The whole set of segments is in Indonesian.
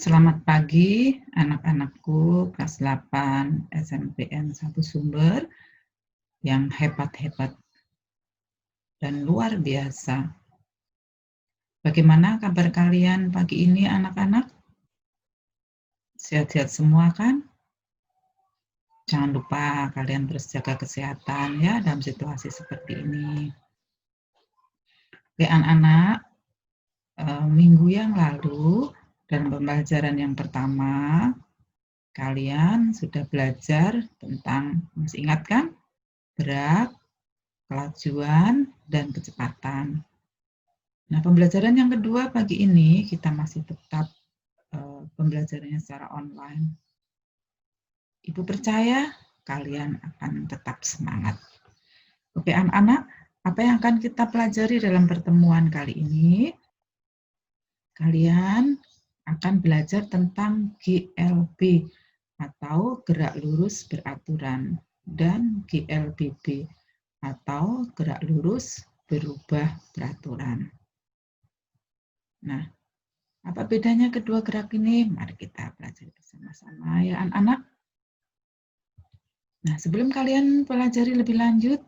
Selamat pagi anak-anakku kelas 8 SMPN 1 Sumber yang hebat-hebat dan luar biasa. Bagaimana kabar kalian pagi ini anak-anak? Sehat-sehat semua kan? Jangan lupa kalian terus jaga kesehatan ya dalam situasi seperti ini. Oke anak-anak, minggu yang lalu dalam pembelajaran yang pertama, kalian sudah belajar tentang, masih ingat kan? Berat, kelajuan, dan kecepatan. Nah, pembelajaran yang kedua pagi ini kita masih tetap pembelajarannya secara online. Ibu percaya kalian akan tetap semangat. Oke, anak-anak, apa yang akan kita pelajari dalam pertemuan kali ini? Kalian akan belajar tentang GLB atau gerak lurus beraturan dan GLBB atau gerak lurus berubah peraturan. Nah, apa bedanya kedua gerak ini? Mari kita pelajari bersama-sama ya anak-anak. Nah, sebelum kalian pelajari lebih lanjut,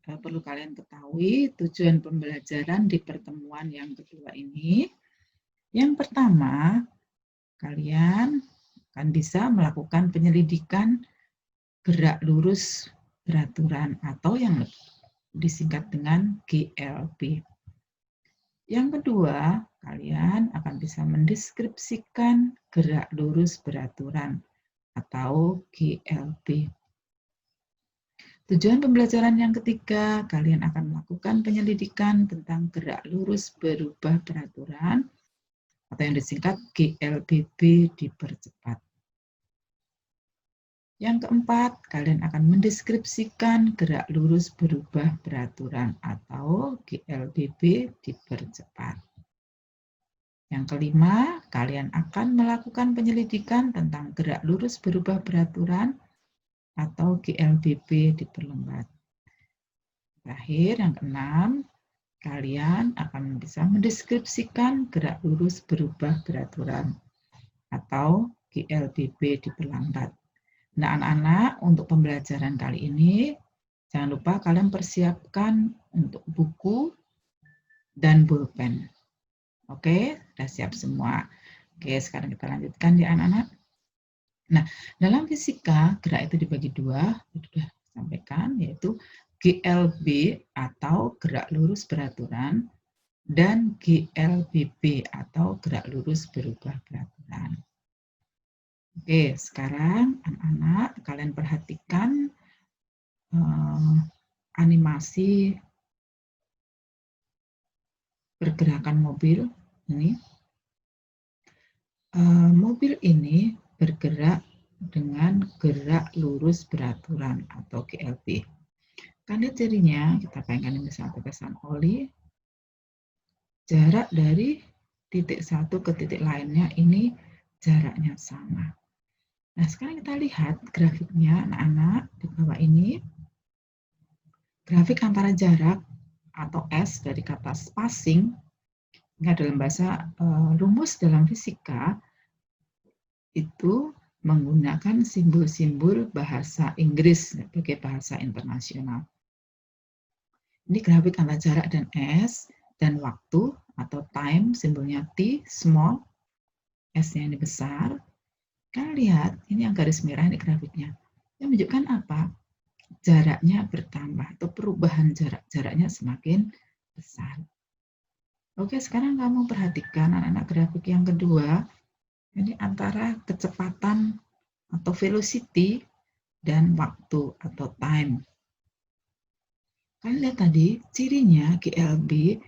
perlu kalian ketahui tujuan pembelajaran di pertemuan yang kedua ini. Yang pertama, kalian akan bisa melakukan penyelidikan gerak lurus beraturan atau yang disingkat dengan GLB. Yang kedua, kalian akan bisa mendeskripsikan gerak lurus beraturan atau GLB. Tujuan pembelajaran yang ketiga, kalian akan melakukan penyelidikan tentang gerak lurus berubah peraturan atau yang disingkat GLBB dipercepat. Yang keempat, kalian akan mendeskripsikan gerak lurus berubah peraturan atau GLBB dipercepat. Yang kelima, kalian akan melakukan penyelidikan tentang gerak lurus berubah peraturan atau GLBB diperlambat. Terakhir, yang keenam, kalian akan bisa mendeskripsikan gerak lurus berubah peraturan atau GLBB diperlambat. Nah, anak-anak, untuk pembelajaran kali ini, jangan lupa kalian persiapkan untuk buku dan pulpen. Oke, sudah siap semua. Oke, sekarang kita lanjutkan ya anak-anak. Nah, dalam fisika, gerak itu dibagi dua, sudah sampaikan, yaitu GLB atau gerak lurus beraturan dan GLBB atau gerak lurus berubah peraturan. Oke, sekarang anak-anak kalian perhatikan animasi pergerakan mobil ini. Mobil ini bergerak dengan gerak lurus beraturan atau GLB. Kan lihat jadinya, kita bayangkan misalnya tetesan oli, jarak dari titik satu ke titik lainnya ini jaraknya sama. Nah, sekarang kita lihat grafiknya anak-anak di bawah ini. Grafik antara jarak atau S dari kata spacing, dalam bahasa rumus dalam fisika, itu menggunakan simbol-simbol bahasa Inggris sebagai bahasa internasional. Ini grafik antara jarak dan S dan waktu atau time, simbolnya T, small, S-nya ini besar. Kalian lihat, ini yang garis merah ini grafiknya. Yang menunjukkan apa? Jaraknya bertambah atau perubahan jaraknya semakin besar. Oke, sekarang kamu perhatikan anak-anak grafik yang kedua. Ini antara kecepatan atau velocity dan waktu atau time. Kalian lihat tadi, cirinya GLB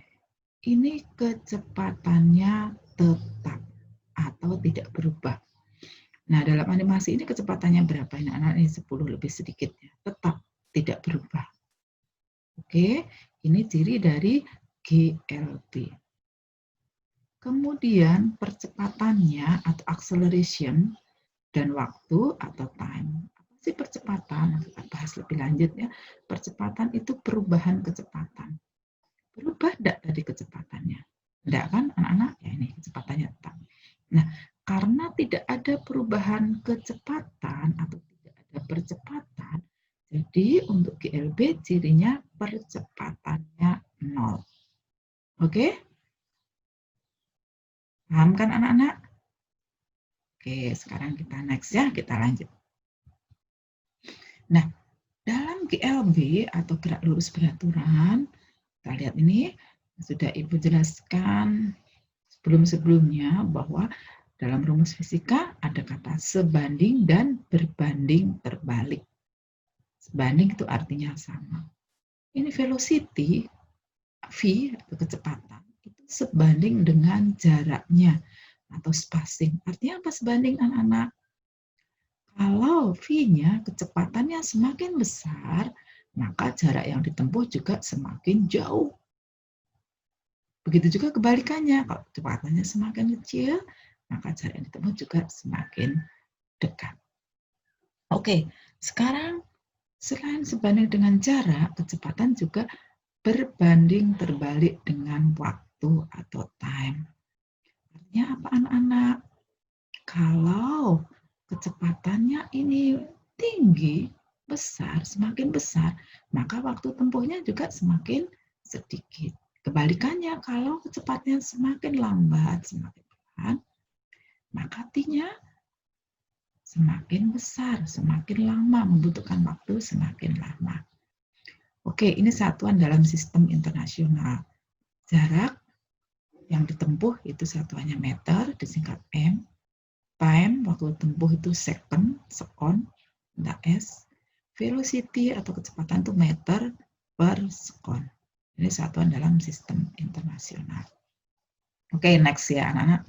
ini kecepatannya tetap atau tidak berubah. Nah, dalam animasi ini kecepatannya berapa? Ini anak ini 10 lebih sedikit ya. Tetap tidak berubah. Oke, ini ciri dari GLB. Kemudian percepatannya atau acceleration dan waktu atau time. Apa sih percepatan? Kita bahas lebih lanjut ya. Percepatan itu perubahan kecepatan. Berubah enggak tadi kecepatannya? Enggak kan anak-anak? Ya ini kecepatannya tetap. Nah, Karena tidak ada perubahan kecepatan atau tidak ada percepatan, jadi untuk GLB cirinya percepatannya 0. Oke? Paham kan anak-anak? Oke, sekarang kita next ya, kita lanjut. Nah, dalam GLB atau gerak lurus beraturan, kita lihat ini sudah Ibu jelaskan sebelum-sebelumnya bahwa dalam rumus fisika ada kata sebanding dan berbanding terbalik. Sebanding itu artinya sama. Ini velocity, V atau kecepatan, itu sebanding dengan jaraknya atau spacing. Artinya apa sebanding anak-anak? Kalau V-nya kecepatannya semakin besar, maka jarak yang ditempuh juga semakin jauh. Begitu juga kebalikannya, kalau kecepatannya semakin kecil, maka jarak yang ditempuh juga semakin dekat. Oke, sekarang selain sebanding dengan jarak, kecepatan juga berbanding terbalik dengan waktu atau time. Artinya apa anak-anak? Kalau kecepatannya ini tinggi, besar, semakin besar, maka waktu tempuhnya juga semakin sedikit. Kebalikannya, kalau kecepatannya semakin lambat, semakin pelan, maka T-nya semakin besar, semakin lama, membutuhkan waktu semakin lama. Oke, ini satuan dalam sistem internasional. Jarak yang ditempuh itu satuannya meter, disingkat M. Time, waktu tempuh itu second, sekon, S. Velocity atau kecepatan itu meter per sekon. Ini satuan dalam sistem internasional. Oke, next ya anak-anak.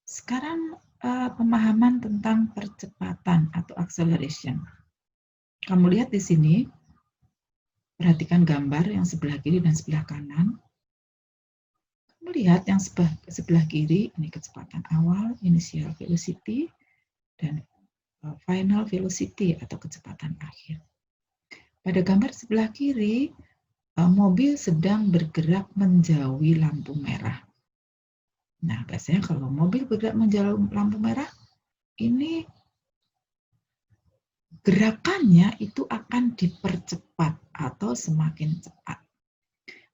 Sekarang pemahaman tentang percepatan atau acceleration. Kamu lihat di sini, perhatikan gambar yang sebelah kiri dan sebelah kanan. Melihat yang sebelah kiri, ini kecepatan awal, initial velocity, dan final velocity atau kecepatan akhir. Pada gambar sebelah kiri, mobil sedang bergerak menjauhi lampu merah. Nah, biasanya kalau mobil bergerak menjauhi lampu merah, ini gerakannya itu akan dipercepat atau semakin cepat.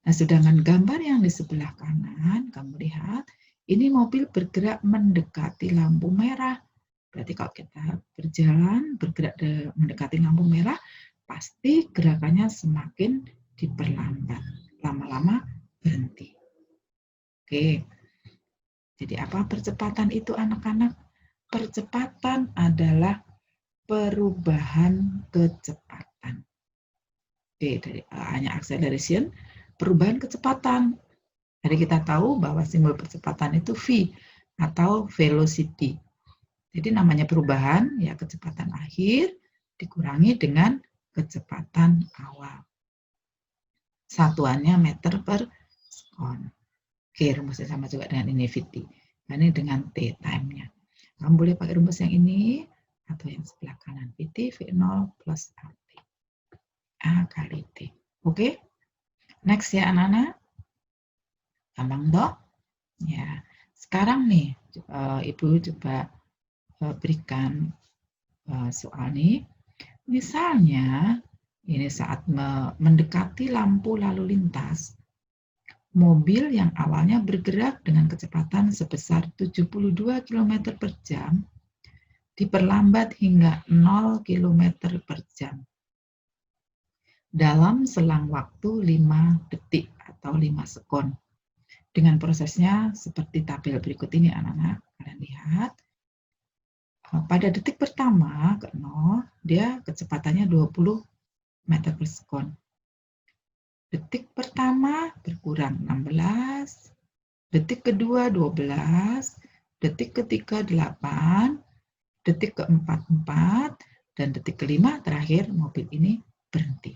Nah, sedangkan gambar yang di sebelah kanan, kamu lihat, ini mobil bergerak mendekati lampu merah. Berarti kalau kita berjalan, bergerak mendekati lampu merah, pasti gerakannya semakin diperlambat. Lama-lama berhenti. Oke, jadi apa percepatan itu anak-anak? Percepatan adalah perubahan kecepatan. Oke, dari hanya acceleration, perubahan kecepatan. Jadi kita tahu bahwa simbol percepatan itu V atau velocity. Jadi namanya perubahan, ya kecepatan akhir dikurangi dengan kecepatan awal. Satuannya meter per sekon. Oke, rumusnya sama juga dengan ini VT. Nah, ini dengan T time-nya. Kamu boleh pakai rumus yang ini atau yang sebelah kanan. VT V0 plus RT. A kali T. Oke? Next ya anak-anak. Gampang toh? Ya. Sekarang nih, Ibu coba berikan soal nih. Misalnya, ini saat mendekati lampu lalu lintas, mobil yang awalnya bergerak dengan kecepatan sebesar 72 km per jam diperlambat hingga 0 km per jam dalam selang waktu 5 detik atau 5 sekon. Dengan prosesnya seperti tabel berikut ini anak-anak, kalian lihat. Pada detik pertama ke 0, dia kecepatannya 20 meter per sekon. Detik pertama berkurang 16, detik kedua 12, detik ketiga 8, detik keempat 4, dan detik kelima terakhir mobil ini berhenti.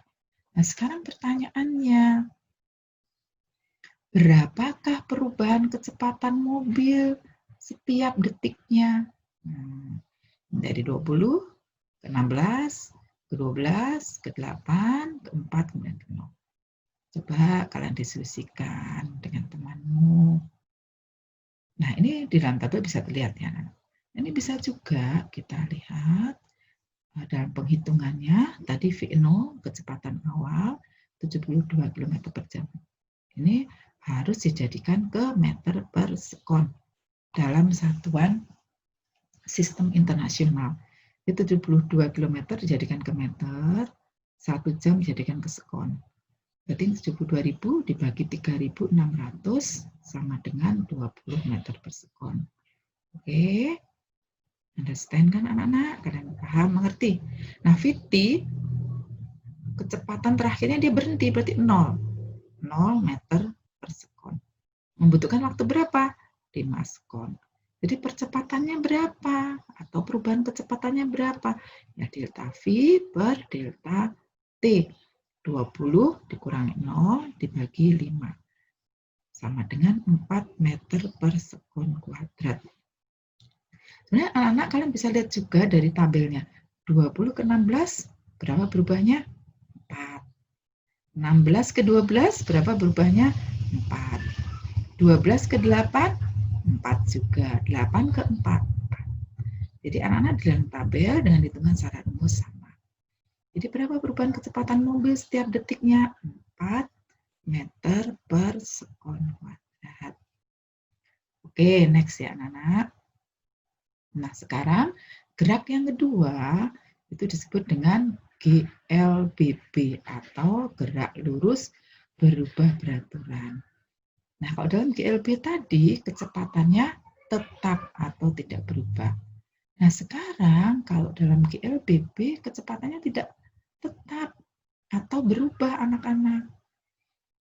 Nah, sekarang pertanyaannya, berapakah perubahan kecepatan mobil setiap detiknya? Dari 20 ke 16, ke 12, ke 8, ke 4, kemudian ke 0. Coba kalian diskusikan dengan temanmu. Nah, ini di dalam tabel bisa terlihat ya. Ini bisa juga kita lihat dalam penghitungannya tadi V0 kecepatan awal 72 km per jam. Ini harus dijadikan ke meter per sekon dalam satuan sistem internasional. Itu 72 km dijadikan ke meter, 1 jam dijadikan ke sekon. Berarti 72.000 dibagi 3.600 sama dengan 20 meter per sekon. Oke, understand kan anak-anak? Kalian paham, mengerti? Nah, VT, kecepatan terakhirnya dia berhenti, berarti 0. 0 meter per sekon. Membutuhkan waktu berapa? 5 sekon. Jadi percepatannya berapa? Atau perubahan kecepatannya berapa? Ya delta V per delta T. 20 dikurangi 0 dibagi 5. Sama dengan 4 meter per sekon kuadrat. Sebenarnya anak-anak kalian bisa lihat juga dari tabelnya. 20 ke 16 berapa berubahnya? 4. 16 ke 12 berapa berubahnya? 4. 12 ke 8, 4 juga. 8 ke 4. Jadi anak-anak di dalam tabel dengan hitungan secara rumus sama. Jadi berapa perubahan kecepatan mobil setiap detiknya? 4 meter per sekon kuadrat. Oke, next ya anak-anak. Nah, sekarang gerak yang kedua itu disebut dengan GLBB atau gerak lurus berubah beraturan. Nah, kalau dalam GLB tadi kecepatannya tetap atau tidak berubah. Nah, sekarang kalau dalam GLBB kecepatannya tidak tetap atau berubah anak-anak.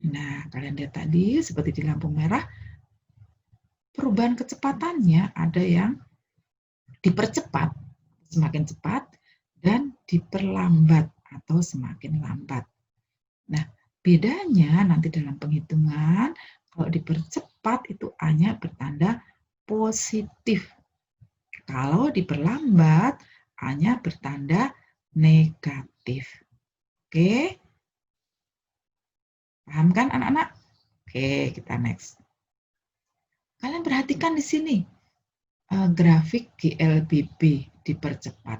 Nah, kalian lihat tadi seperti di lampu merah, perubahan kecepatannya ada yang dipercepat, semakin cepat, dan diperlambat atau semakin lambat. Nah, bedanya nanti dalam penghitungan, kalau dipercepat itu A-nya bertanda positif. Kalau diperlambat, A-nya bertanda negatif. Oke? Paham kan anak-anak? Oke, kita next. Kalian perhatikan di sini grafik GLBB dipercepat.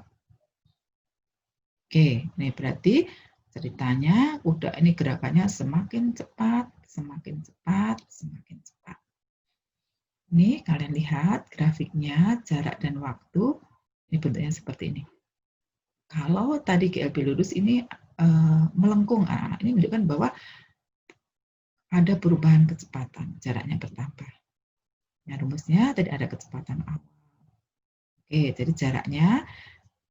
Oke, ini berarti ceritanya udah ini gerakannya semakin cepat, semakin cepat, semakin cepat. Ini kalian lihat grafiknya jarak dan waktu, ini bentuknya seperti ini. Kalau tadi GLB lurus ini melengkung, ini menunjukkan bahwa ada perubahan kecepatan, jaraknya bertambah. Nah, rumusnya tadi ada kecepatan awal. Oke, jadi jaraknya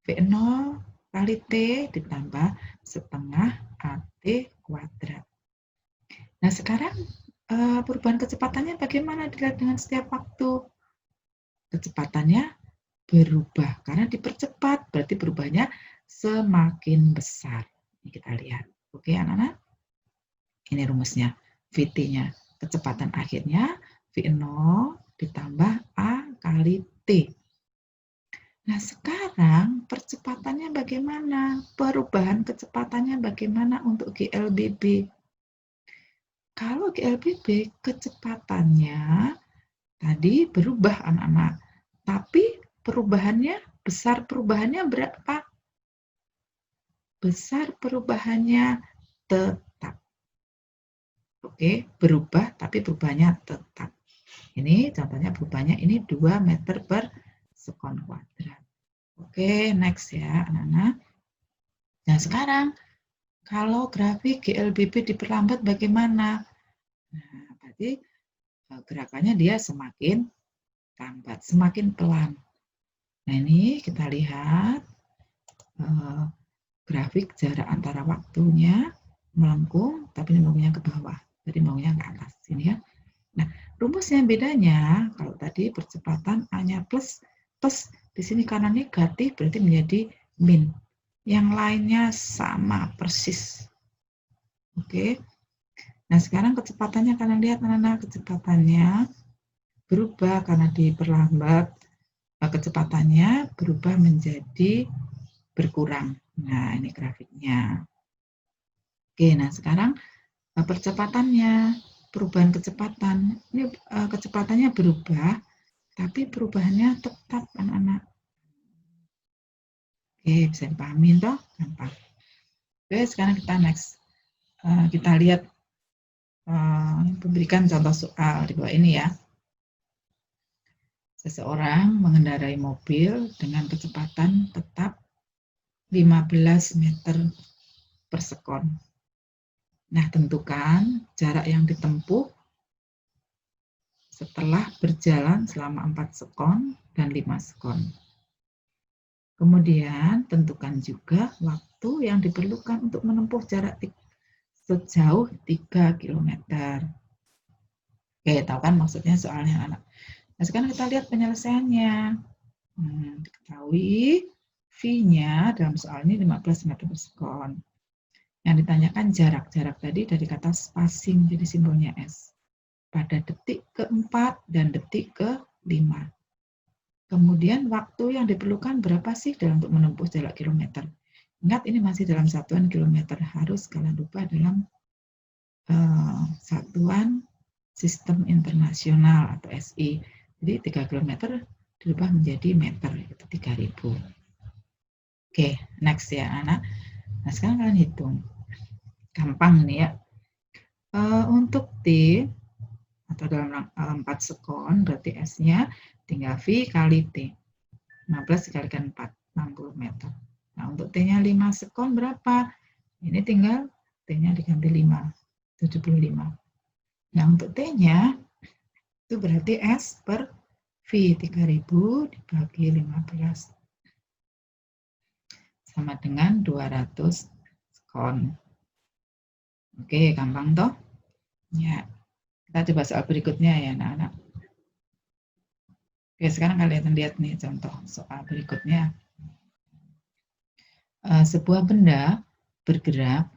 V0 kali T ditambah setengah AT kuadrat. Nah, sekarang perubahan kecepatannya bagaimana dilihat dengan setiap waktu? Kecepatannya berubah karena dipercepat, berarti berubahnya semakin besar. Ini kita lihat. Oke, anak-anak? Ini rumusnya. VT-nya, kecepatan akhirnya V0 ditambah A kali T. Nah, sekarang percepatannya bagaimana? Perubahan kecepatannya bagaimana untuk GLBB? Kalau GLBB kecepatannya tadi berubah anak-anak, tapi perubahannya, besar perubahannya berapa? Besar perubahannya tetap. Oke, berubah tapi perubahannya tetap. Ini contohnya perubahannya ini 2 meter per sekon kuadrat. Oke, next ya anak-anak. Nah, sekarang kalau grafik GLBB diperlambat bagaimana? Nah, berarti gerakannya dia semakin lambat, semakin pelan. Nah, ini kita lihat grafik jarak antara waktunya melengkung, tapi ini melengkungnya ke bawah. Jadi melengkungnya ke atas sini ya. Nah, rumusnya bedanya, kalau tadi percepatan A-nya plus, di sini karena negatif berarti menjadi min. Yang lainnya sama persis. Oke. Nah, sekarang kecepatannya kalian lihat anak-anak, kecepatannya berubah karena diperlambat. Kecepatannya berubah menjadi berkurang. Nah, ini grafiknya. Oke, nah sekarang percepatannya, perubahan kecepatan. Ini kecepatannya berubah tapi perubahannya tetap anak-anak. Oke, bisa dipahami toh? Gampang. Oke, sekarang kita next. Kita lihat memberikan contoh soal di bawah ini ya. Seseorang mengendarai mobil dengan kecepatan tetap 15 meter per sekon. Nah, tentukan jarak yang ditempuh setelah berjalan selama 4 sekon dan 5 sekon. Kemudian, tentukan juga waktu yang diperlukan untuk menempuh jarak sejauh 3 km. Oke, tahu kan maksudnya soalnya anak. Nah, sekarang kita lihat penyelesaiannya. Diketahui V-nya dalam soal ini 15 meter per sekon. Yang ditanyakan jarak tadi dari kata spacing, jadi simbolnya S. Pada detik keempat dan detik ke-5. Kemudian waktu yang diperlukan berapa sih dalam untuk menempuh jarak kilometer? Ingat ini masih dalam satuan kilometer, harus kalian lupa dalam satuan sistem internasional atau SI. Jadi 3 km dirubah menjadi meter, itu 3000. Oke, next ya anak. Nah sekarang kalian hitung. Gampang nih ya. Untuk T atau dalam 4 sekon berarti S-nya tinggal V kali T. 15 dikalikan 4, 60 meter. Nah untuk T-nya 5 sekon berapa? Ini tinggal T-nya diganti 5, 75. Nah untuk T-nya itu berarti S per V 3000 dibagi 15 sama dengan 200 sekon. Oke, gampang toh? Ya. Kita coba soal berikutnya ya anak-anak. Oke, sekarang kalian lihat nih contoh soal berikutnya. Sebuah benda bergerak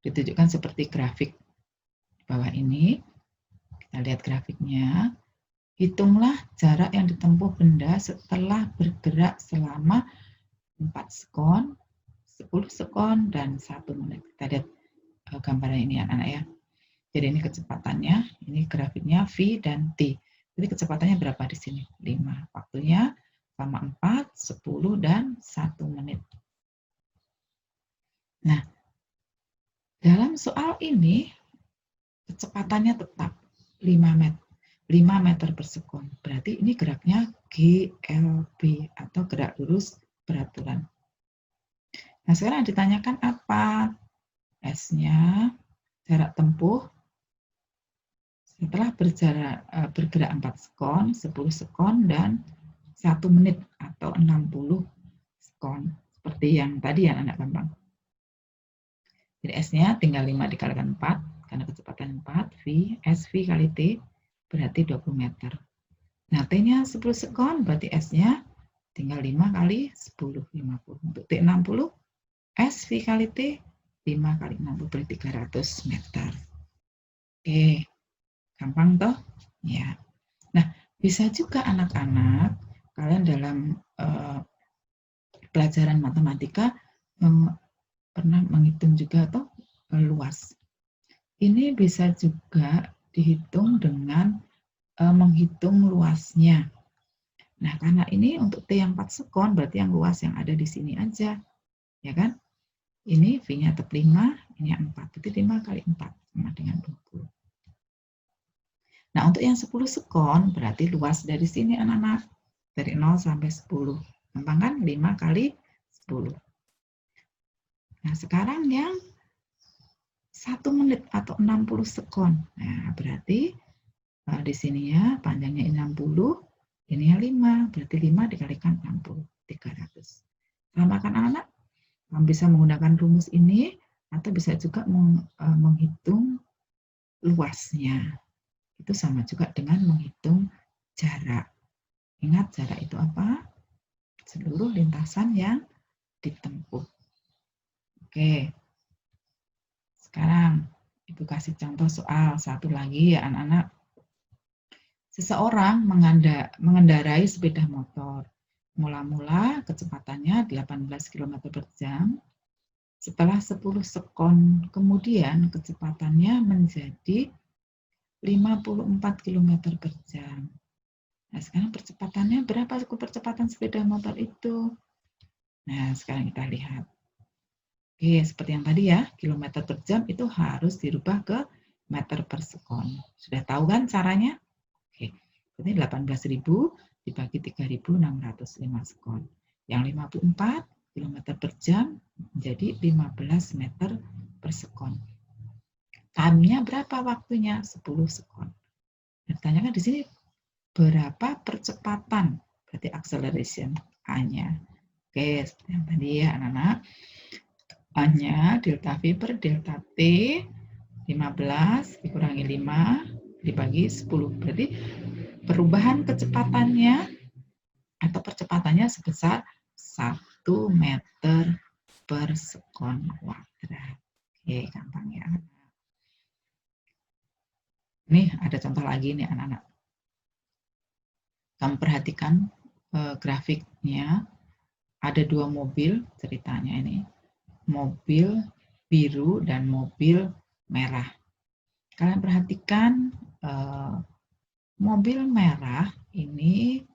ditunjukkan seperti grafik di bawah ini. Kita lihat grafiknya. Hitunglah jarak yang ditempuh benda setelah bergerak selama 4 sekon, 10 sekon, dan 1 menit. Kita lihat gambarnya ini anak-anak ya. Jadi ini kecepatannya, ini grafiknya V dan T. Jadi kecepatannya berapa di sini? 5. Waktunya sama 4, 10, dan 1 menit. Nah, dalam soal ini kecepatannya tetap 5 meter per sekon. Berarti ini geraknya GLB atau gerak lurus beraturan. Nah, sekarang ditanyakan apa? S-nya jarak tempuh setelah bergerak 4 sekon, 10 sekon, dan 1 menit atau 60 sekon. Seperti yang tadi ya anak gampang. Jadi S-nya tinggal 5 dikalikan 4, karena kecepatan 4, V, SV kali T, berarti 20 meter. Nah, T-nya 10 sekon, berarti S-nya tinggal 5 kali 10, 50. Untuk T60, SV kali T, 5 kali 60, berarti 300 meter. Oke. Gampang toh? Ya. Nah, bisa juga anak-anak kalian dalam pelajaran matematika pernah menghitung juga toh luas. Ini bisa juga dihitung dengan menghitung luasnya. Nah, karena ini untuk T yang 4 sekon berarti yang luas yang ada di sini aja. Ya kan? Ini V-nya tetap 5, ini 4. Berarti 5 kali 4 sama dengan 20. Nah, untuk yang 10 sekon berarti luas dari sini anak-anak. Dari 0 sampai 10. Gampang kan? 5 kali 10. Nah, sekarang yang 1 menit atau 60 sekon. Nah, berarti di sini ya panjangnya 60, ini ya 5. Berarti 5 dikalikan 60, 300. Sama kan anak-anak? Kamu bisa menggunakan rumus ini atau bisa juga menghitung luasnya. Itu sama juga dengan menghitung jarak. Ingat jarak itu apa? Seluruh lintasan yang ditempuh. Oke. Sekarang Ibu kasih contoh soal satu lagi ya anak-anak. Seseorang mengendarai sepeda motor. Mula-mula kecepatannya 18 km per jam. Setelah 10 sekon kemudian kecepatannya menjadi 54 km per jam. Nah, sekarang percepatannya berapa percepatan sepeda motor itu? Nah, sekarang kita lihat. Oke, seperti yang tadi ya, kilometer per jam itu harus dirubah ke meter per sekon. Sudah tahu kan caranya? Oke, berarti 18.000 dibagi 3.605 sekon. Yang 54 kilometer per jam menjadi 15 meter per sekon. Time-nya berapa waktunya? 10 sekon. Ditanyakan di sini berapa percepatan? Berarti acceleration A-nya. Oke, seperti yang tadi ya anak-anak. A-nya delta V per delta T 15 dikurangi 5 dibagi 10. Berarti perubahan kecepatannya atau percepatannya sebesar 1 meter per sekon kuadrat. Oke, gampang ya. Nih ada contoh lagi nih anak-anak. Kamu perhatikan grafiknya, ada dua mobil ceritanya ini. Mobil biru dan mobil merah. Kalian perhatikan mobil merah ini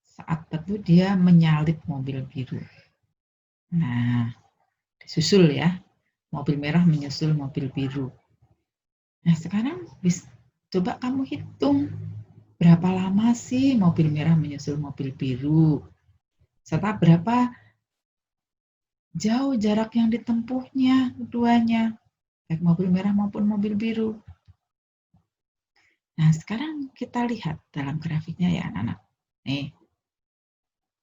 saat itu dia menyalip mobil biru. Nah, disusul ya. Mobil merah menyusul mobil biru. Nah, sekarang coba kamu hitung berapa lama sih mobil merah menyusul mobil biru? Serta berapa jauh jarak yang ditempuhnya keduanya, baik mobil merah maupun mobil biru. Nah, sekarang kita lihat dalam grafiknya ya anak-anak. Nih.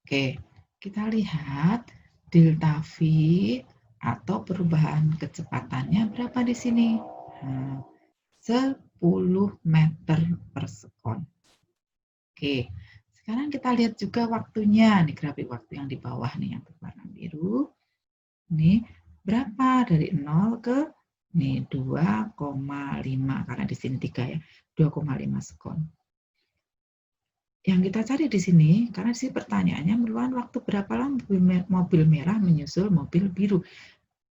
Oke, kita lihat delta V atau perubahan kecepatannya berapa di sini? Nah, 10 meter per sekon. Oke, sekarang kita lihat juga waktunya. Nih grafik waktu yang di bawah nih yang berwarna biru. Ini berapa dari 0 ke nih 2,5 karena di sini 3 ya. 2,5 sekon. Yang kita cari di sini, karena sih pertanyaannya merupakan waktu berapa lama mobil merah menyusul mobil biru.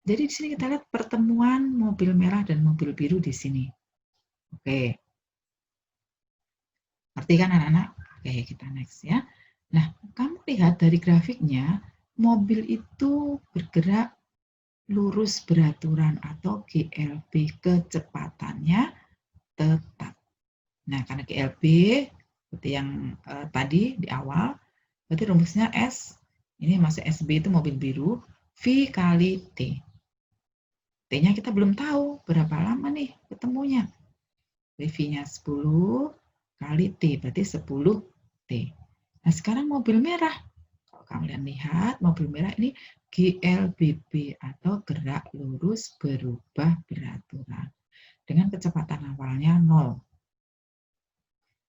Jadi di sini kita lihat pertemuan mobil merah dan mobil biru di sini. Oke. Ngerti kan anak-anak? Oke, kita next ya. Nah, kamu lihat dari grafiknya, mobil itu bergerak lurus beraturan atau GLB, kecepatannya tetap. Nah, karena GLB seperti yang tadi di awal, berarti rumusnya S, ini masuk SB itu mobil biru, V kali T. T-nya kita belum tahu berapa lama nih ketemunya. V-nya 10 kali T, berarti 10 T. Nah, sekarang mobil merah. Kalau kalian lihat, mobil merah ini GLBB atau gerak lurus berubah beraturan. Dengan kecepatan awalnya 0.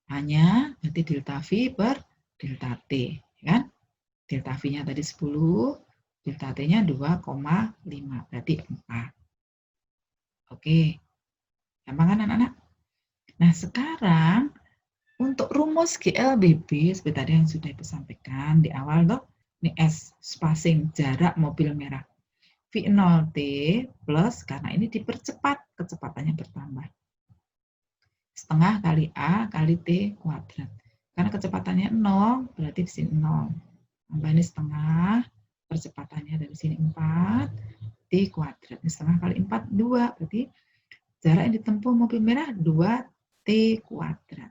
Hanya berarti delta V per delta T. Kan? Delta V-nya tadi 10, delta T-nya 2,5, berarti 4. Oke. Gampang kan anak-anak? Nah, sekarang untuk rumus GLBB seperti tadi yang sudah disampaikan di awal tuh, ini S spacing jarak mobil merah. V0T plus karena ini dipercepat, kecepatannya bertambah. Setengah kali A kali T kuadrat. Karena kecepatannya 0, berarti di sini 0. Tambah ini setengah, percepatannya dari sini 4, T kuadrat. Ini setengah kali 4, 2. Berarti jarak yang ditempuh mobil merah 2T kuadrat.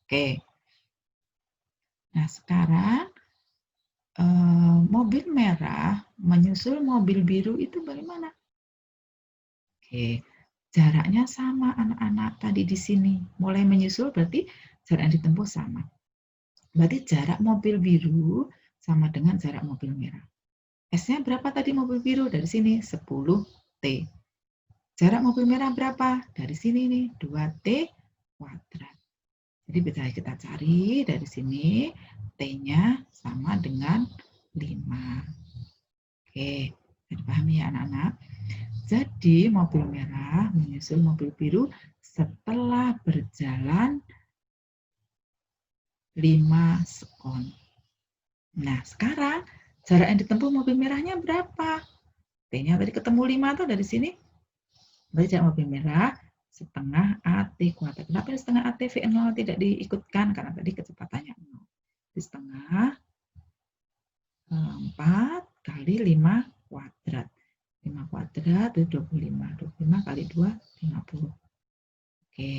Oke. Nah, sekarang mobil merah menyusul mobil biru itu bagaimana? Oke, jaraknya sama anak-anak tadi di sini. Mulai menyusul berarti jarak yang ditempuh sama. Berarti jarak mobil biru sama dengan jarak mobil merah. S-nya berapa tadi mobil biru? Dari sini 10T. Jarak mobil merah berapa? Dari sini nih 2T kuadrat. Jadi bisa kita cari dari sini T-nya sama dengan 5. Oke, dipahami ya anak-anak? Jadi mobil merah menyusul mobil biru setelah berjalan 5 sekon. Nah, sekarang jarak yang ditempuh mobil merahnya berapa? T-nya tadi ketemu 5 tuh dari sini. Berarti jarak mobil merah setengah AT kuadrat. Kenapa setengah AT V0 tidak diikutkan? Karena tadi kecepatannya 0. Di setengah 4 kali 5 kuadrat. 5 kuadrat itu 25. 25 kali 2, 50. Oke.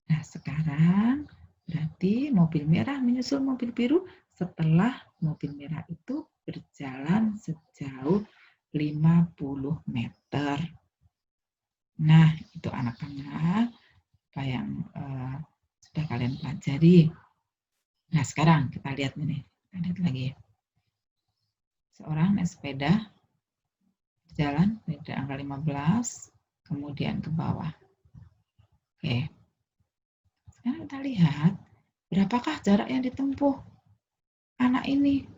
Nah, sekarang berarti mobil merah menyusul mobil biru setelah mobil merah itu berjalan sejauh 50 meter. Nah, itu anak-anak apa yang sudah kalian pelajari. Nah, sekarang kita lihat ini. Kita lihat lagi. Seorang naik sepeda berjalan dari angka 15 kemudian ke bawah. Oke. Sekarang kita lihat berapakah jarak yang ditempuh anak ini.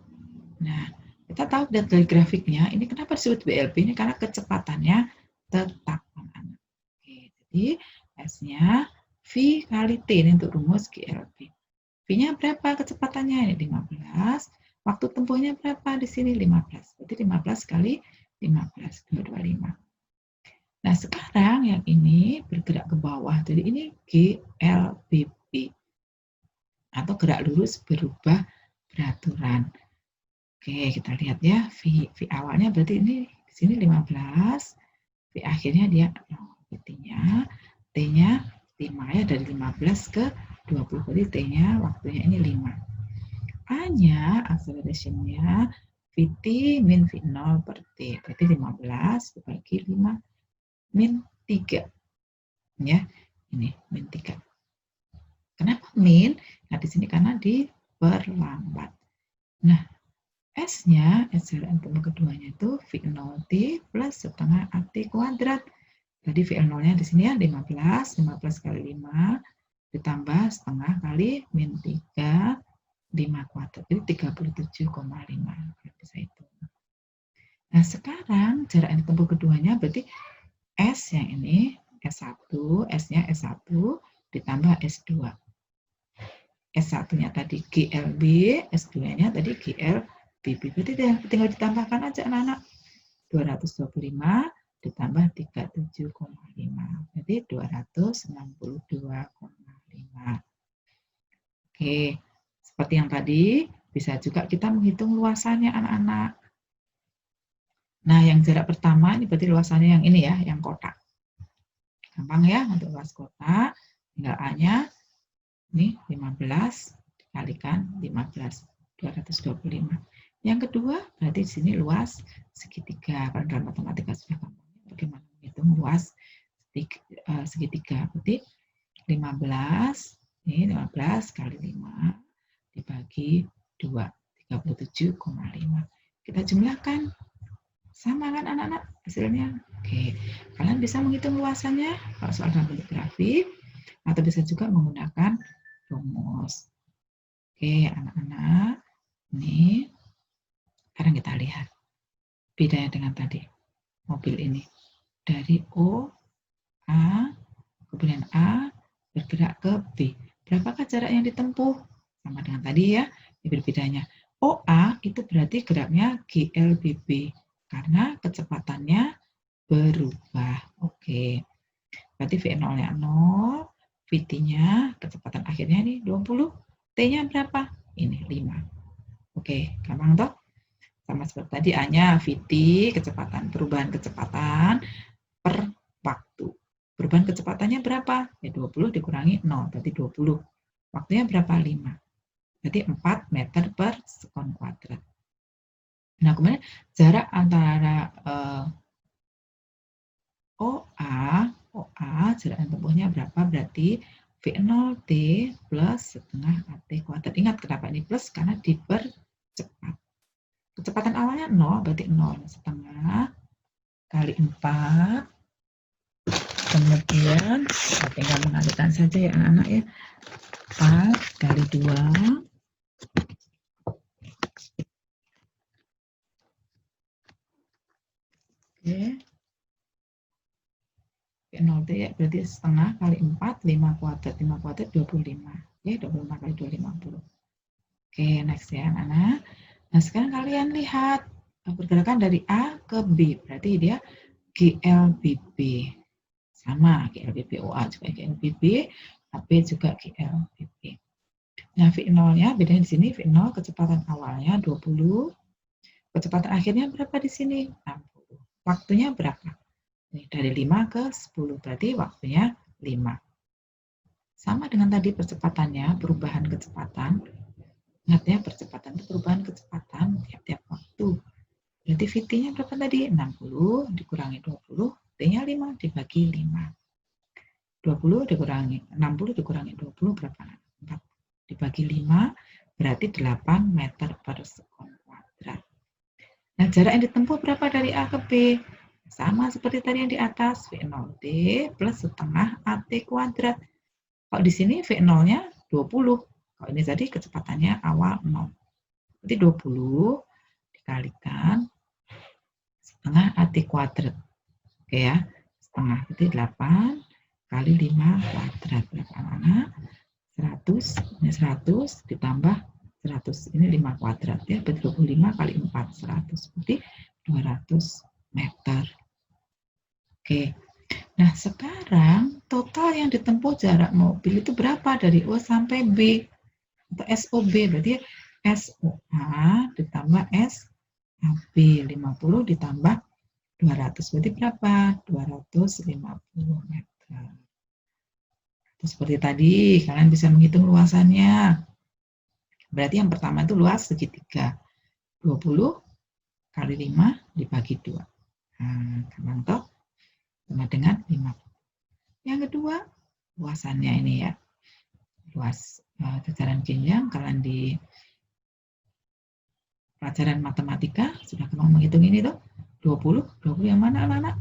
Nah, kita tahu dari grafiknya, ini kenapa disebut BLB ini karena kecepatannya tetap anak-anak. Oke, jadi S-nya V kali T ini untuk rumus GLB. V-nya berapa kecepatannya? Ini 15. Waktu tempuhnya berapa? Di sini 15. Berarti 15 kali 15, 225. Nah, sekarang yang ini bergerak ke bawah. Jadi ini GLBB. Atau gerak lurus berubah beraturan. Oke, kita lihat ya. V awalnya berarti ini di sini 15. V akhirnya dia T-nya 5 ya, dari 15 ke 20. Jadi T-nya waktunya ini 5. A-nya acceleration-nya Vt min V0 per T. Berarti 15 dibagi 5 min 3. Ya, ini min 3. Kenapa min? Nah, di sini karena diperlambat. Nah, S-nya, jarak tempuh keduanya itu V0T plus setengah AT kuadrat. Jadi VL0-nya di sini ya 15 kali 5 ditambah setengah kali min 3, 5 kuadrat. Jadi 37,5. Bisa hitung. Nah, sekarang jarak yang ditempuh keduanya berarti S yang ini S1, S-nya S1 ditambah S2. S1-nya tadi GLB, S2-nya tadi GLBB. Berarti tinggal ditambahkan aja anak-anak. 225 ditambah 37,5. Jadi 262,5. Oke, seperti yang tadi, bisa juga kita menghitung luasannya anak-anak. Nah, yang jarak pertama ini berarti luasannya yang ini ya, yang kotak. Gampang ya untuk luas kotak. Tinggal A-nya ini 15 dikalikan 15, 225. Yang kedua, berarti di sini luas segitiga. Kalau dalam matematika sudah gampang. Bagaimana menghitung luas segitiga? Berarti 15, ini 15 kali 5 dibagi 2, 37,5. Kita jumlahkan. Sama kan anak-anak hasilnya? Oke, kalian bisa menghitung luasannya kalau soal dalam bentuk grafik, atau bisa juga menggunakan rumus. Oke, anak-anak, ini sekarang kita lihat bedanya dengan tadi mobil ini. Dari O, A, kemudian A bergerak ke B. Berapakah jarak yang ditempuh? Sama dengan tadi ya, ini berbedanya. OA itu berarti geraknya GLBB karena kecepatannya berubah. Oke, berarti V0-nya 0, Vt-nya kecepatan akhirnya ini 20, T-nya berapa? Ini 5. Oke, gampang toh? Sama seperti tadi A-nya Vt, kecepatan, perubahan kecepatan per waktu. Perubahan kecepatannya berapa? Ya 20 dikurangi 0, berarti 20. Waktunya berapa? 5. Berarti 4 meter per sekon kuadrat. Nah, kemudian jarak antara OA, jarak tempuhnya berapa? Berarti V0T plus setengah AT kuadrat. Ingat kenapa ini plus? Karena dipercepat. Kecepatan awalnya 0, berarti 0 setengah kali 4. Kemudian kita tinggal mengalihkan saja ya anak-anak ya. 4 kali 2. Oke. V0T ya, berarti setengah kali 4, 5 kuadrat. 5 kuadrat 25. Oke, 25 kali 2, 50. Oke, next ya anak-anak. Nah, sekarang kalian lihat pergerakan dari A ke B. Berarti dia GLBB. Sama, GLBB OA juga GLBB, AB juga GLBB. Nah, V0-nya bedanya di sini, V0 kecepatan awalnya 20, kecepatan akhirnya berapa di sini? 60. Waktunya berapa? Ini dari 5 ke 10, berarti waktunya 5. Sama dengan tadi percepatannya, perubahan kecepatan. Ingat ya, percepatan itu perubahan kecepatan tiap-tiap waktu. Berarti VT-nya berapa tadi? 60 dikurangi 20, T-nya 5 dibagi 5. 20 dikurangi 60 dikurangi 20 berapa? 4 dibagi 5 berarti 8 meter per sekon kuadrat. Nah, jarak yang ditempuh berapa dari A ke B? Sama seperti tadi yang di atas, V0D plus setengah AT kuadrat. Kalau di sini V0-nya 20. Kalau ini tadi kecepatannya awal 0. Berarti 20 dikalikan setengah AT kuadrat. Oke ya, setengah berarti 8 kali 5 kuadrat. Berapa anak-anak? 100, ini 100 ditambah 100, ini 5 kuadrat ya, berarti 25 kali 4, 100, berarti 200 meter. Oke, nah sekarang total yang ditempuh jarak mobil itu berapa dari O sampai B, atau SOB, berarti SOA ditambah SAB, 50 ditambah 200, berarti berapa? 250 meter. Seperti tadi, kalian bisa menghitung luasannya. Berarti yang pertama itu luas segitiga. 20 kali 5 dibagi 2. Nah, gampang toh? Sama dengan 5. Yang kedua, luasannya ini ya. Luas jajaran jenjang, kalian di pelajaran matematika sudah pernah menghitung ini toh. 20 yang mana anak-anak?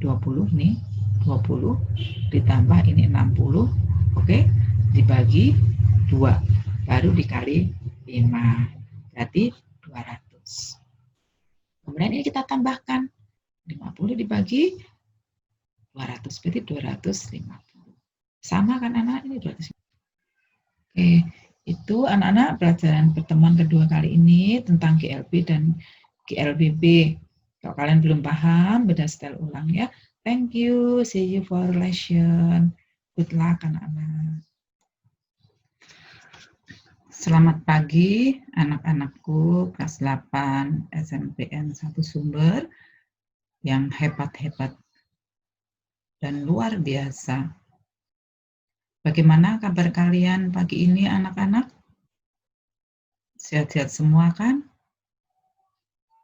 20 nih, 20 ditambah ini 60, oke, dibagi 2, baru dikali 5, berarti 200. Kemudian ini kita tambahkan 50 dibagi 200, berarti 250. Sama kan anak, ini 250. Oke, itu anak-anak pelajaran pertemuan kedua kali ini tentang GLB dan GLBB. Kalau kalian belum paham, beda style ulang ya. Thank you, see you for lesson. Good luck anak-anak. Selamat pagi anak-anakku kelas 8 SMPN 1 Sumber yang hebat-hebat dan luar biasa. Bagaimana kabar kalian pagi ini anak-anak? Sehat-sehat semua kan?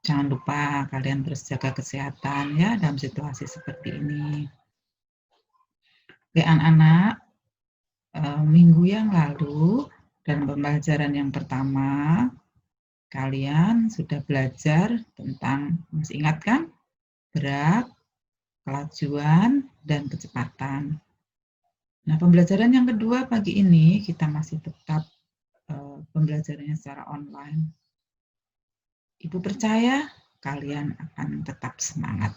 Jangan lupa kalian terus jaga kesehatan ya dalam situasi seperti ini. Oke anak-anak, minggu yang lalu dan pembelajaran yang pertama, kalian sudah belajar tentang, masih ingat kan? Berat, kelajuan, dan kecepatan. Nah, pembelajaran yang kedua pagi ini kita masih tetap pembelajarannya secara online. Ibu percaya kalian akan tetap semangat.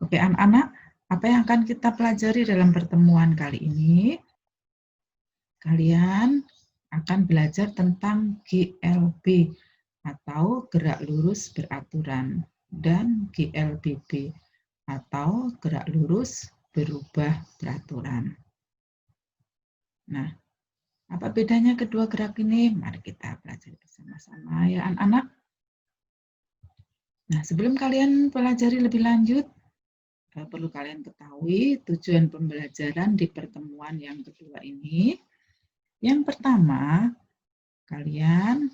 Oke anak-anak, apa yang akan kita pelajari dalam pertemuan kali ini? Kalian akan belajar tentang GLB atau gerak lurus beraturan dan GLBB atau gerak lurus berubah beraturan. Nah, apa bedanya kedua gerak ini? Mari kita pelajari bersama-sama ya anak-anak. Nah, sebelum kalian pelajari lebih lanjut, perlu kalian ketahui tujuan pembelajaran di pertemuan yang kedua ini. Yang pertama, kalian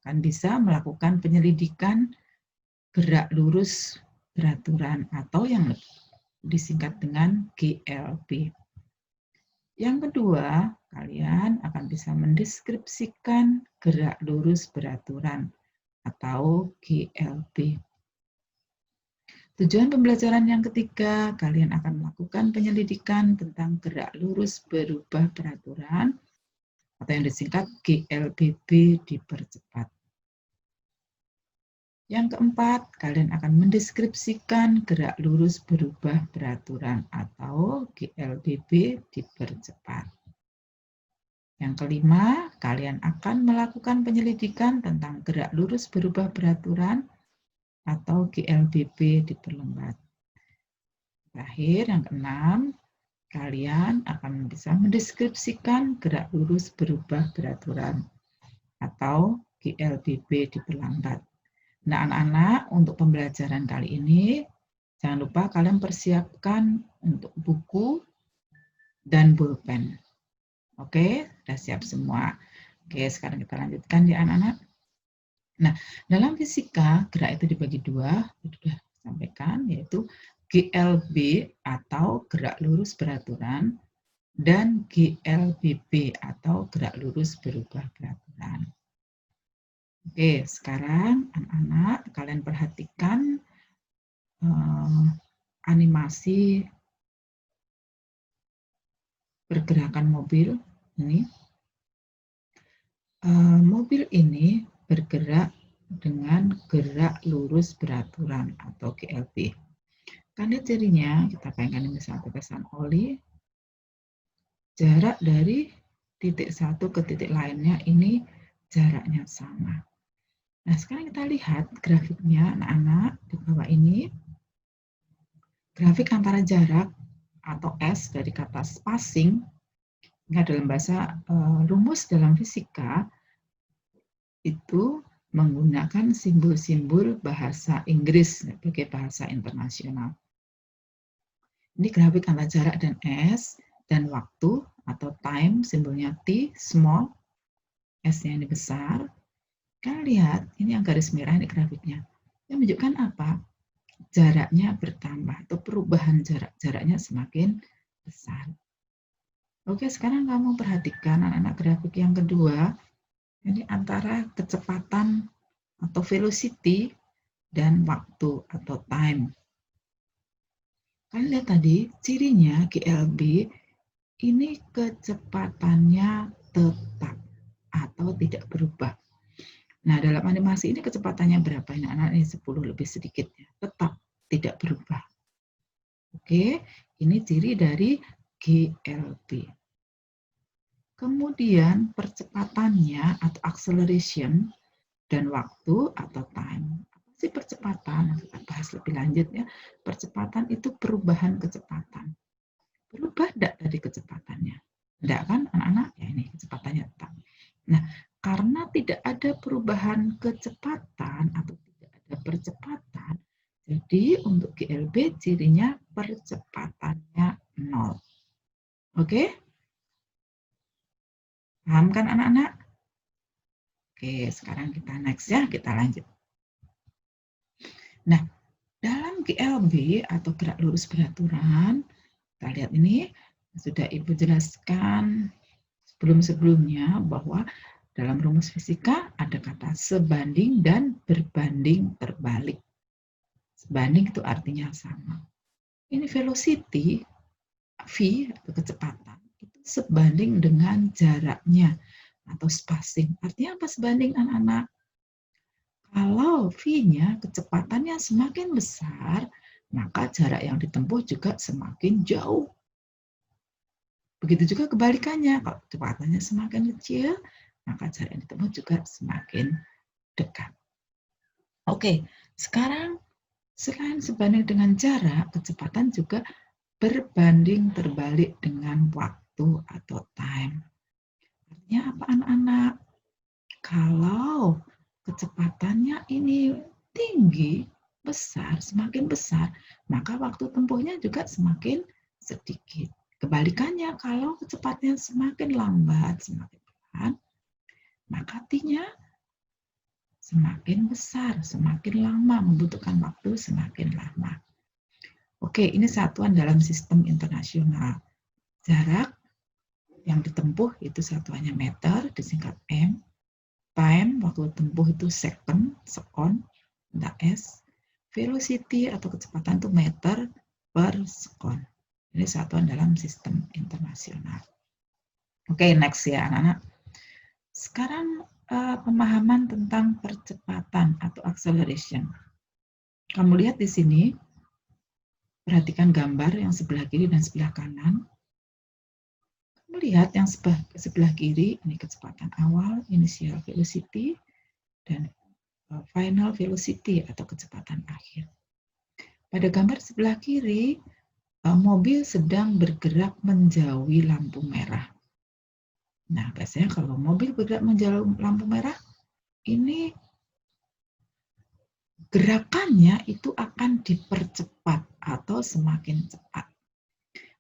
akan bisa melakukan penyelidikan gerak lurus beraturan atau yang disingkat dengan GLB. Yang kedua, kalian akan bisa mendeskripsikan gerak lurus beraturan atau GLB. Tujuan pembelajaran yang ketiga, kalian akan melakukan penyelidikan tentang gerak lurus berubah peraturan atau yang disingkat GLBB dipercepat. Yang keempat, kalian akan mendeskripsikan gerak lurus berubah peraturan atau GLBB dipercepat. Yang kelima, kalian akan melakukan penyelidikan tentang gerak lurus berubah peraturan atau GLBB diperlambat. Terakhir, yang keenam, kalian akan bisa mendeskripsikan gerak lurus berubah beraturan atau GLBB diperlambat. Nah, anak-anak, untuk pembelajaran kali ini, jangan lupa kalian persiapkan untuk buku dan pulpen. Oke, sudah siap semua. Oke, sekarang kita lanjutkan ya anak-anak. Nah, dalam fisika, gerak itu dibagi dua, sudah sampaikan, yaitu GLB atau gerak lurus beraturan, dan GLBB atau gerak lurus berubah beraturan. Oke, sekarang anak-anak kalian perhatikan animasi pergerakan mobil ini. Mobil ini bergerak dengan gerak lurus beraturan atau GLB. Tanda cirinya kita pengen misal tetesan oli, jarak dari titik satu ke titik lainnya ini jaraknya sama. Nah, sekarang kita lihat grafiknya anak-anak di bawah ini. Grafik antara jarak atau S dari kata spacing, dalam bahasa rumus dalam fisika itu menggunakan simbol-simbol bahasa Inggris sebagai bahasa internasional. Ini grafik antara jarak dan S dan waktu atau time, simbolnya T, small, S-nya ini besar. Kalian lihat, ini yang garis merah ini grafiknya. Ini menunjukkan apa? Jaraknya bertambah atau perubahan jaraknya semakin besar. Oke, sekarang kamu perhatikan anak-anak grafik yang kedua. Ini antara kecepatan atau velocity dan waktu atau time. Kalian lihat tadi cirinya GLB ini kecepatannya tetap atau tidak berubah. Nah, dalam animasi ini kecepatannya berapa? Ini anak ini 10 lebih sedikit ya. Tetap tidak berubah. Oke, ini ciri dari GLB. Kemudian percepatannya atau acceleration dan waktu atau time. Apa sih percepatan? Kita bahas lebih lanjut ya. Percepatan itu perubahan kecepatan. Berubah tidak tadi kecepatannya? Tidak kan anak-anak? Ya ini kecepatannya tetap. Nah, karena tidak ada perubahan kecepatan atau tidak ada percepatan, jadi untuk GLB cirinya percepatannya 0. Oke? Paham kan anak-anak? Oke, sekarang kita next ya, kita lanjut. Nah, dalam GLB atau gerak lurus beraturan, kita lihat ini sudah Ibu jelaskan sebelum-sebelumnya bahwa dalam rumus fisika ada kata sebanding dan berbanding terbalik. Sebanding itu artinya sama. Ini velocity, V atau kecepatan, itu sebanding dengan jaraknya atau spacing. Artinya apa sebanding anak-anak? Kalau V-nya kecepatannya semakin besar, maka jarak yang ditempuh juga semakin jauh. Begitu juga kebalikannya, kalau kecepatannya semakin kecil, maka jarak yang ditempuh juga semakin dekat. Oke, sekarang selain sebanding dengan jarak, kecepatan juga berbanding terbalik dengan waktu atau time. Artinya apa anak-anak? Kalau kecepatannya ini tinggi, besar, semakin besar, maka waktu tempuhnya juga semakin sedikit. Kebalikannya, kalau kecepatannya semakin lambat, semakin pelan, maka T-nya semakin besar, semakin lama, membutuhkan waktu semakin lama. Oke, ini satuan dalam sistem internasional. Jarak yang ditempuh itu satuannya meter, disingkat M. Time, waktu tempuh itu second, sekon, S. Velocity atau kecepatan itu meter per sekon. Ini satuan dalam sistem internasional. Oke, next ya anak-anak. Sekarang pemahaman tentang percepatan atau acceleration. Kamu lihat di sini, perhatikan gambar yang sebelah kiri dan sebelah kanan. Kamu lihat yang sebelah kiri, ini kecepatan awal, initial velocity, dan final velocity atau kecepatan akhir. Pada gambar sebelah kiri, mobil sedang bergerak menjauhi lampu merah. Nah, biasanya kalau mobil bergerak menjauhi lampu merah, ini gerakannya itu akan dipercepat atau semakin cepat.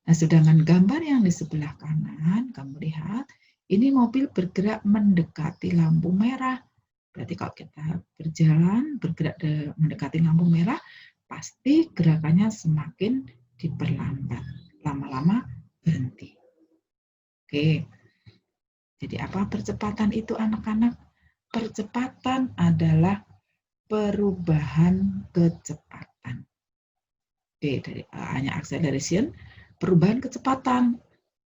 Nah, sedangkan gambar yang di sebelah kanan, kamu lihat, ini mobil bergerak mendekati lampu merah. Berarti kalau kita berjalan, bergerak mendekati lampu merah, pasti gerakannya semakin diperlambat. Lama-lama berhenti. Oke, jadi apa percepatan itu anak-anak? Percepatan adalah perubahan kecepatan. Oke, dari hanya acceleration, perubahan kecepatan.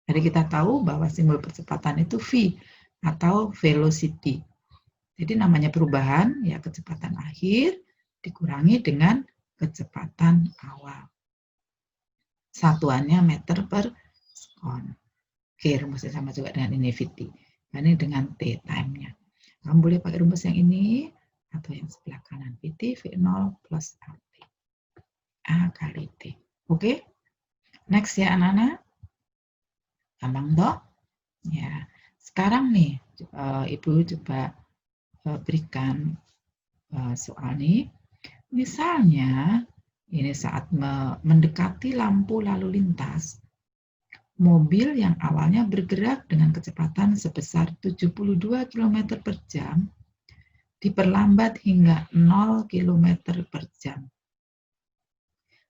Jadi kita tahu bahwa simbol percepatan itu V atau velocity. Jadi namanya perubahan, ya kecepatan akhir dikurangi dengan kecepatan awal. Satuannya meter per second. Oke, rumusnya sama juga dengan ini VT. Ini dengan T time-nya. Kamu boleh pakai rumus yang ini atau yang sebelah kanan. VT V0 plus RT. A kali T. Oke? Next ya anak-anak. Gampang toh? Ya. Sekarang nih, Ibu coba berikan soal nih. Misalnya, ini saat mendekati lampu lalu lintas, mobil yang awalnya bergerak dengan kecepatan sebesar 72 km per jam diperlambat hingga 0 km per jam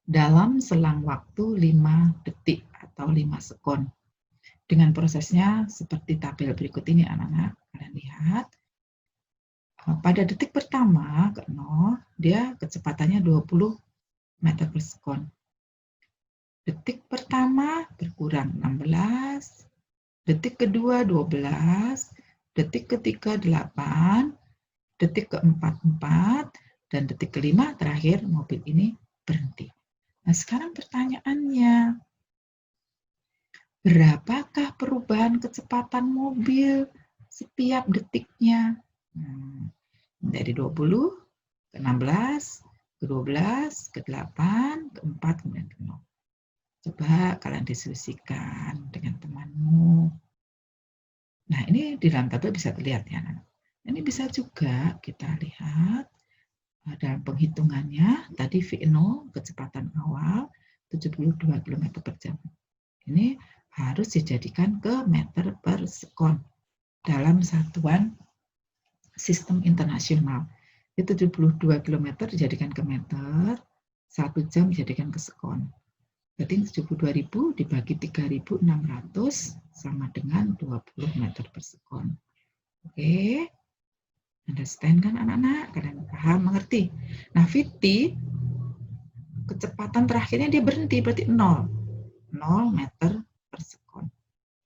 dalam selang waktu 5 detik atau 5 sekon. Dengan prosesnya seperti tabel berikut ini anak-anak, kalian lihat. Pada detik pertama ke 0, dia kecepatannya 20 meter per sekon. Detik pertama berkurang 16, detik kedua 12, detik ketiga 8, detik keempat 4, dan detik kelima terakhir mobil ini berhenti. Nah, sekarang pertanyaannya, berapakah perubahan kecepatan mobil setiap detiknya? Dari 20 ke 16, ke 12, ke 8, ke 4, kemudian ke 0. Coba kalian diskusikan dengan temanmu. Nah, ini di dalam tabel bisa terlihat ya. Ini bisa juga kita lihat dalam penghitungannya. Tadi V0 kecepatan awal 72 km per jam. Ini harus dijadikan ke meter per sekon dalam satuan sistem internasional. Itu 72 km dijadikan ke meter, 1 jam dijadikan ke sekon. Berarti 72.000 dibagi 3.600 sama dengan 20 meter per sekon. Oke, understand kan anak-anak? Kalian paham, mengerti? Nah, VT, kecepatan terakhirnya dia berhenti, berarti 0. 0 meter per sekon.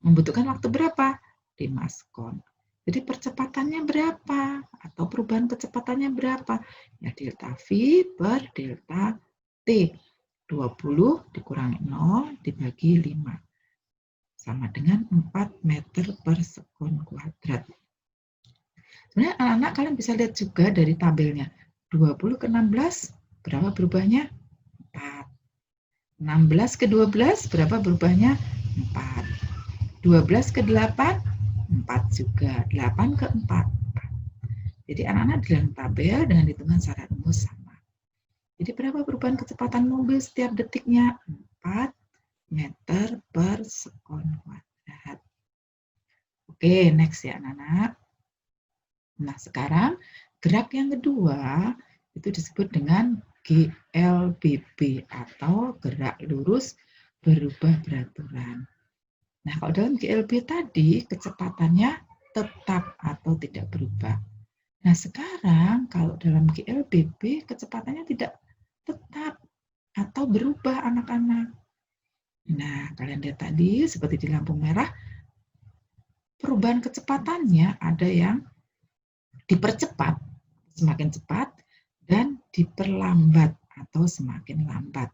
Membutuhkan waktu berapa? 5 sekon. Jadi percepatannya berapa? Atau perubahan kecepatannya berapa? Ya delta V per delta T. 20 dikurangi 0 dibagi 5. Sama dengan 4 meter per sekon kuadrat. Sebenarnya anak-anak kalian bisa lihat juga dari tabelnya. 20 ke 16 berapa berubahnya? 4. 16 ke 12 berapa berubahnya? 4. 12 ke 8 4 juga. 8 ke 4 4. Jadi anak-anak di dalam tabel dengan hitungan secara rumus sama. Jadi berapa perubahan kecepatan mobil setiap detiknya? 4 meter per sekon kuadrat. Oke, next ya anak-anak. Nah, sekarang gerak yang kedua itu disebut dengan GLBB atau gerak lurus berubah beraturan. Nah, kalau dalam GLB tadi kecepatannya tetap atau tidak berubah. Nah, sekarang kalau dalam GLBB kecepatannya tidak tetap atau berubah anak-anak. Nah, kalian lihat tadi seperti di lampu merah, perubahan kecepatannya ada yang dipercepat, semakin cepat, dan diperlambat atau semakin lambat.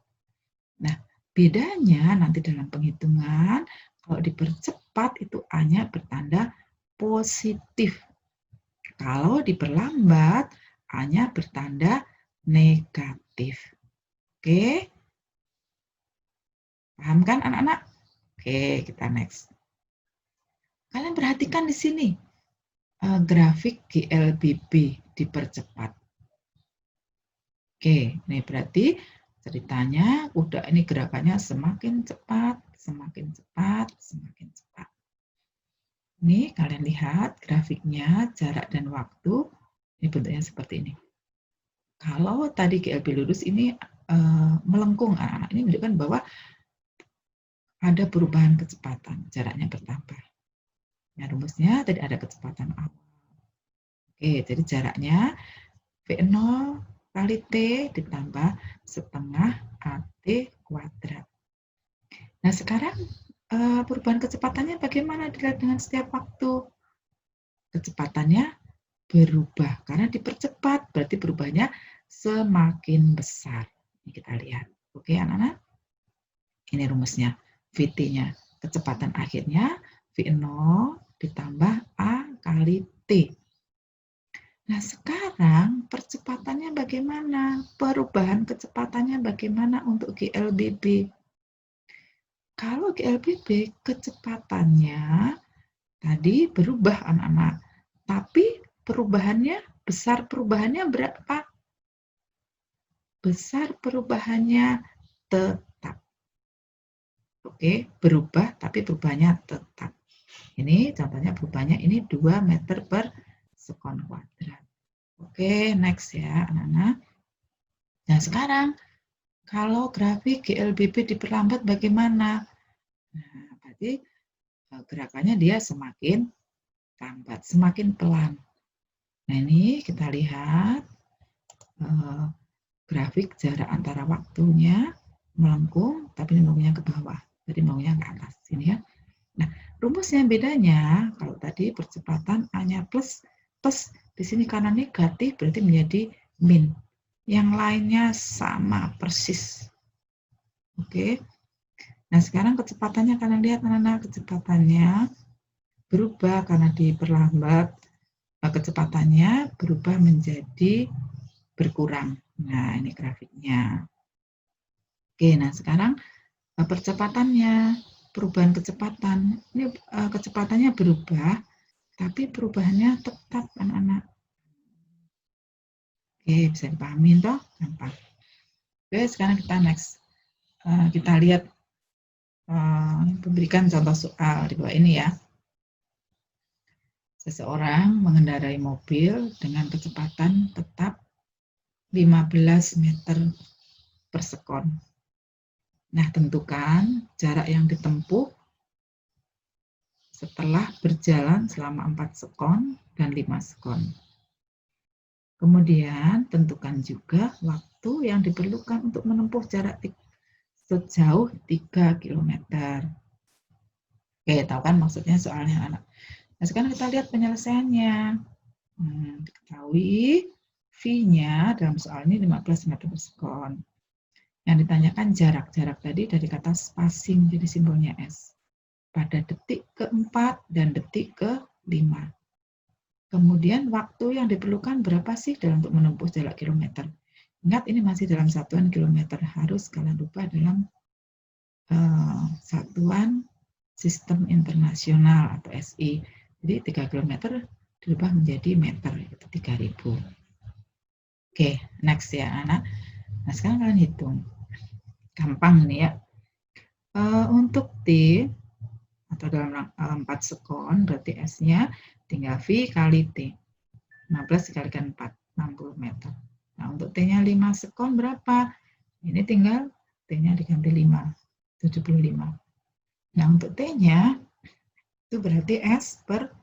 Nah, bedanya nanti dalam penghitungan, kalau dipercepat itu hanya bertanda positif. Kalau diperlambat hanya bertanda negatif. Oke? Paham kan anak-anak? Oke, kita next. Kalian perhatikan di sini, grafik GLBB dipercepat. Oke, ini berarti ceritanya udah ini gerakannya semakin cepat, semakin cepat, semakin cepat. Ini kalian lihat grafiknya, jarak dan waktu, ini bentuknya seperti ini. Kalau tadi GLB lurus ini melengkung, anak-anak ini menunjukkan bahwa ada perubahan kecepatan, jaraknya bertambah. Nah, rumusnya tadi ada kecepatan awal. Oke, jadi jaraknya V0 kali T ditambah setengah AT kuadrat. Nah, sekarang perubahan kecepatannya bagaimana dilihat dengan setiap waktu? Kecepatannya berubah karena dipercepat, berarti berubahnya semakin besar. Ini kita lihat. Oke, anak-anak? Ini rumusnya. VT-nya, kecepatan akhirnya V0 ditambah A kali T. Nah, sekarang percepatannya bagaimana? Perubahan kecepatannya bagaimana untuk GLBB? Kalau GLBB kecepatannya tadi berubah anak-anak, tapi perubahannya, besar perubahannya berapa? Besar perubahannya tetap. Oke, berubah tapi perubahannya tetap. Ini contohnya perubahannya ini 2 meter per sekon kuadrat. Oke, next ya anak-anak. Nah, sekarang kalau grafik GLBB diperlambat bagaimana? Nah, berarti gerakannya dia semakin lambat, semakin pelan. Nah, ini kita lihat grafik jarak antara waktunya melengkung, tapi melengkungnya ke bawah. Jadi melengkungnya ke atas. Ini ya. Nah, rumusnya bedanya, kalau tadi percepatan A-nya plus, di sini karena negatif berarti menjadi min. Yang lainnya sama persis. Oke. Nah, sekarang kecepatannya kalian lihat anak-anak, kecepatannya berubah karena diperlambat. Kecepatannya berubah menjadi berkurang. Nah, ini grafiknya. Oke, nah sekarang percepatannya, perubahan kecepatan. Ini kecepatannya berubah, tapi perubahannya tetap anak-anak. Oke, bisa dipahami toh? Gampang. Oke, sekarang kita next. Kita lihat memberikan contoh soal di bawah ini ya. Seseorang mengendarai mobil dengan kecepatan tetap 15 meter per sekon. Nah, tentukan jarak yang ditempuh setelah berjalan selama 4 sekon dan 5 sekon. Kemudian, tentukan juga waktu yang diperlukan untuk menempuh jarak sejauh 3 km. Oke, tahu kan maksudnya soalnya anak. Nah, sekarang kita lihat penyelesaiannya. Diketahui V-nya dalam soal ini 15 meter per sekon. Yang ditanyakan jarak tadi dari kata spacing, jadi simbolnya S. Pada detik ke-4 dan detik ke-5. Kemudian waktu yang diperlukan berapa sih dalam untuk menempuh jarak kilometer? Ingat ini masih dalam satuan kilometer, harus kalian rubah dalam satuan sistem internasional atau SI. Jadi 3 km dirubah menjadi meter, itu 3000. Oke, next ya anak. Nah, sekarang kalian hitung. Gampang nih ya. Untuk T atau dalam 4 sekon, berarti S-nya tinggal V kali T. 15 dikalikan 4, 60 meter. Nah, untuk T-nya 5 sekon berapa? Ini tinggal T-nya diganti 5, 75. Nah, untuk T-nya itu berarti S per